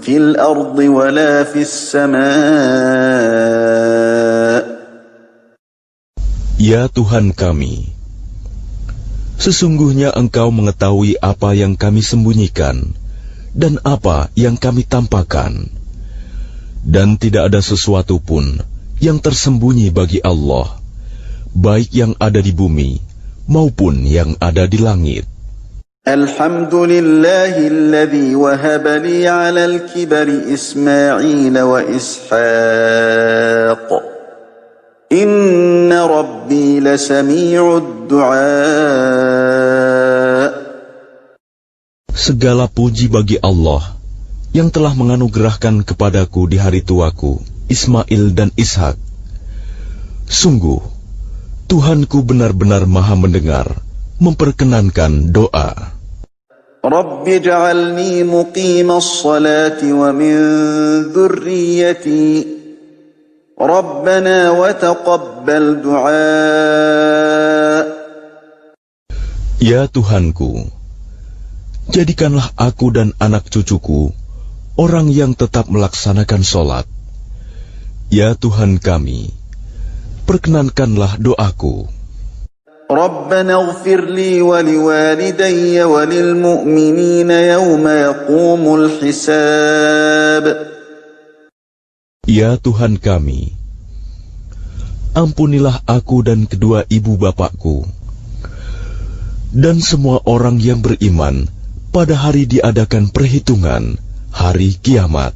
Speaker 1: fil ardi wa la fis samaa'.
Speaker 2: Ya Tuhan kami, sesungguhnya Engkau mengetahui apa yang kami sembunyikan dan apa yang kami tampakkan, dan tidak ada sesuatu pun yang tersembunyi bagi Allah, baik yang ada di bumi maupun yang ada di langit.
Speaker 1: Alhamdulillahilladzi wahaba li 'alal kibari Ismail wa Ishaq. Inna rabbi lasami'ud du'a.
Speaker 2: Segala puji bagi Allah yang telah menganugerahkan kepadaku di hari tuaku Ismail dan Ishak. Sungguh, Tuhanku benar-benar maha mendengar, memperkenankan doa.
Speaker 1: Rabbi ja'alni muqimas salati wa min dhurriyyati. Rabbana wa taqabbal du'a.
Speaker 2: Ya Tuhanku, jadikanlah aku dan anak cucuku orang yang tetap melaksanakan sholat. Ya Tuhan kami, perkenankanlah doaku.
Speaker 1: Rabbana ighfir li wa liwalidayya wa lil mu'minina yawma yaqumul hisab.
Speaker 2: Ya Tuhan kami, ampunilah aku dan kedua ibu bapakku, dan semua orang yang beriman pada hari diadakan perhitungan, hari kiamat.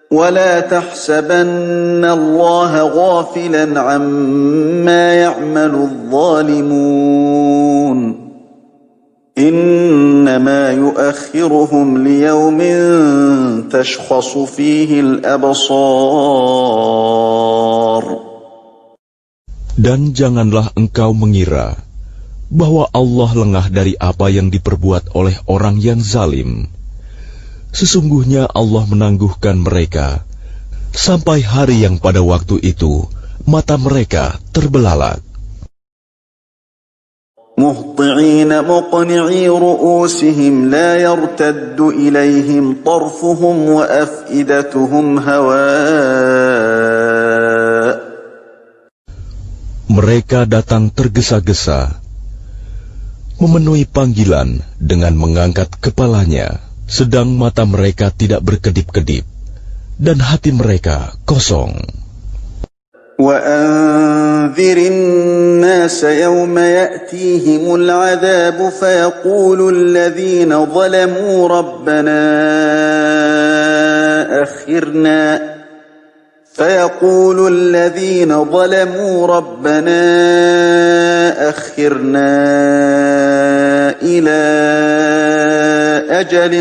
Speaker 1: وَلَا تَحْسَبَنَّ اللَّهَ غَافِلًا عَمَّا يَعْمَلُ الظَّالِمُونَ إِنَّمَا يُؤَخِّرُهُمْ لِيَوْمٍ تَشْخَصُ فِيهِ الْأَبْصَارُ.
Speaker 2: Dan janganlah engkau mengira bahwa Allah lengah dari apa yang diperbuat oleh orang yang zalim. Sesungguhnya Allah menangguhkan mereka sampai hari yang pada waktu itu mata mereka terbelalak.
Speaker 1: مهطعين مقنعي رؤوسهم لا يرتد إليهم طرفهم وأفئدتهم هواء.
Speaker 2: Mereka datang tergesa-gesa, memenuhi panggilan dengan mengangkat kepalanya, sedang mata mereka tidak berkedip-kedip dan hati mereka kosong.
Speaker 1: وأنذر الناس يوم يأتيهم العذاب فيقول الذين ظلموا ربنا أخرنا إلى أجل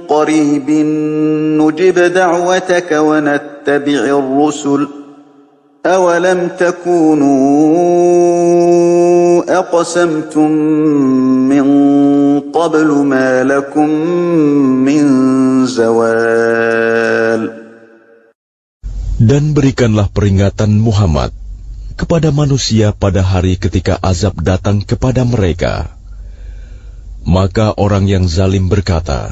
Speaker 1: قريب نجب دعوتك ونتبع الرسل أولم تكونوا أقسمتم من قبل ما لكم من زوال.
Speaker 2: Dan berikanlah peringatan Muhammad kepada manusia pada hari ketika azab datang kepada mereka. Maka orang yang zalim berkata,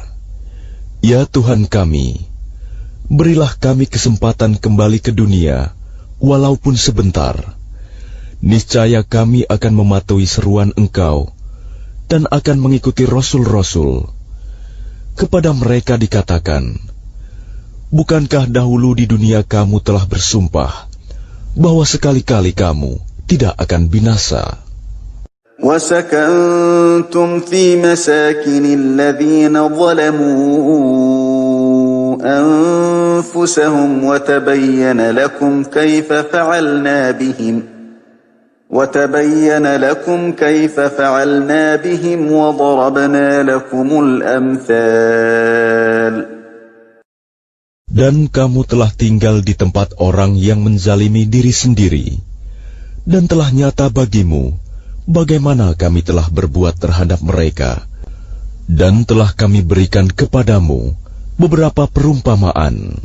Speaker 2: "Ya Tuhan kami, berilah kami kesempatan kembali ke dunia, walaupun sebentar. Niscaya kami akan mematuhi seruan Engkau dan akan mengikuti Rasul-Rasul." Kepada mereka dikatakan, "Bukankah dahulu di dunia kamu telah bersumpah bahwa sekali-kali kamu tidak akan binasa?"
Speaker 1: وَسَكَنْتُمْ فِي مَسَاكِنِ الَّذِينَ ظَلَمُوا أَنفُسَهُمْ وَتَبَيَّنَ لَكُمْ كَيْفَ فَعَلْنَا بِهِمْ وَضَرَبْنَا لَكُمُ الْأَمْثَالَ.
Speaker 2: Dan kamu telah tinggal di tempat orang yang menzalimi diri sendiri, dan telah nyata bagimu bagaimana kami telah berbuat terhadap mereka, dan telah kami berikan kepadamu beberapa perumpamaan.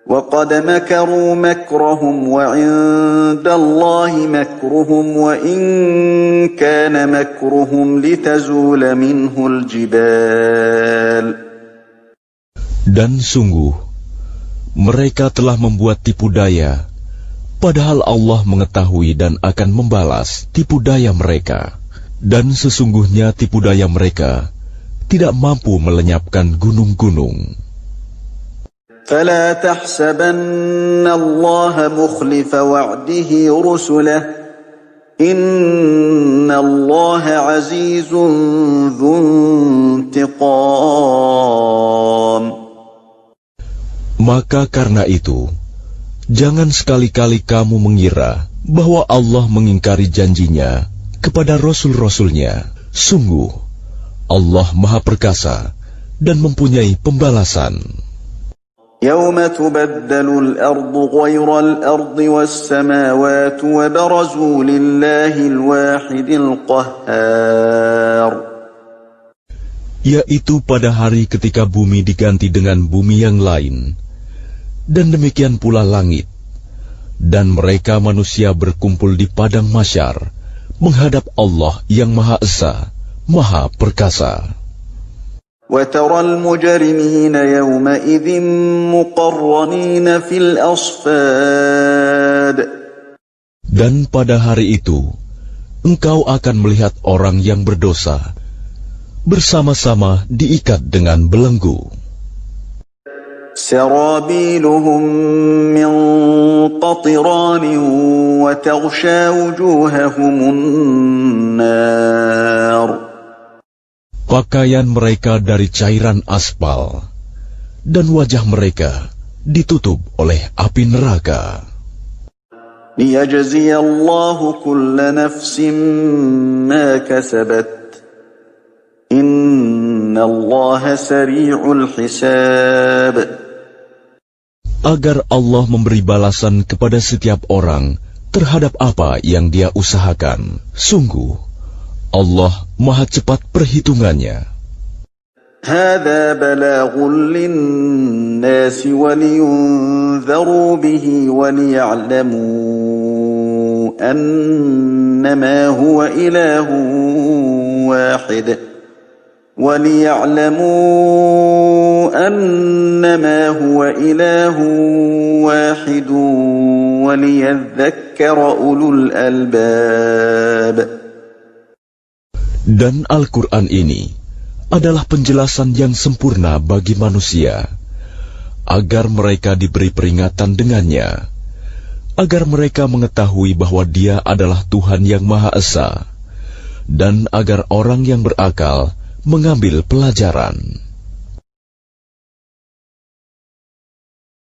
Speaker 1: وَقَدْ مَكَرُوا مَكْرَهُمْ وَعِندَ اللَّهِ مَكْرُهُمْ وَإِنْ كَانَ مَكْرُهُمْ لِتَزُولَ مِنْهُ الْجِبَالُ.
Speaker 2: Dan sungguh, mereka telah membuat tipu daya, padahal Allah mengetahui dan akan membalas tipu daya mereka. Dan sesungguhnya tipu daya mereka tidak mampu melenyapkan gunung-gunung.
Speaker 1: فَلَا تَحْسَبَنَّ اللَّهَ مُخْلِفَ وَعْدِهِ رُسُلَهُ إِنَّ اللَّهَ عَزِيزٌ ذُو انتِقَامٍ.
Speaker 2: Maka karena itu, jangan sekali-kali kamu mengira bahwa Allah mengingkari janjinya kepada Rasul-Rasulnya. Sungguh, Allah Maha Perkasa dan mempunyai pembalasan.
Speaker 1: يَوْمَ تُبَدَّلُ الْأَرْضُ غَيْرَ الْأَرْضِ وَالسَّمَاوَاتُ وَبَرَزُوا لِلَّهِ الْوَاحِدِ الْقَهَّارِ.
Speaker 2: Yaitu pada hari ketika bumi diganti dengan bumi yang lain, dan demikian pula langit, dan mereka manusia berkumpul di padang mahsyar menghadap Allah yang Maha Esa, Maha Perkasa.
Speaker 1: وَتَرَى الْمُجْرِمِينَ يَوْمَئِذٍ مُقَرَّنِينَ فِي الْأَصْفَادِ.
Speaker 2: Dan pada hari itu, engkau akan melihat orang yang berdosa bersama-sama diikat dengan belenggu.
Speaker 1: سَرَابِيلُهُم مِّن قَطِرَانٍ وَتَغْشَى وُجُوهَهُمُ النَّارُ.
Speaker 2: Pakaian mereka dari cairan aspal, dan wajah mereka ditutup oleh api neraka.
Speaker 1: لِيَجْزِيَ اللَّهُ كُلَّ نَفْسٍ مَا كَسَبَتْ إِنَّ اللَّهَ سَرِيعُ الْحِسَابِ.
Speaker 2: Agar Allah memberi balasan kepada setiap orang terhadap apa yang dia usahakan. Sungguh, Allah Maha cepat perhitungannya.
Speaker 1: هذا بلاغ للناس ولينذروا به وليعلموا أنما هو إله واحد وليذكر أولو الألباب.
Speaker 2: Dan Al-Quran ini adalah penjelasan yang sempurna bagi manusia, agar mereka diberi peringatan dengannya, agar mereka mengetahui bahwa Dia adalah Tuhan yang Maha Esa, dan agar orang yang berakal mengambil pelajaran.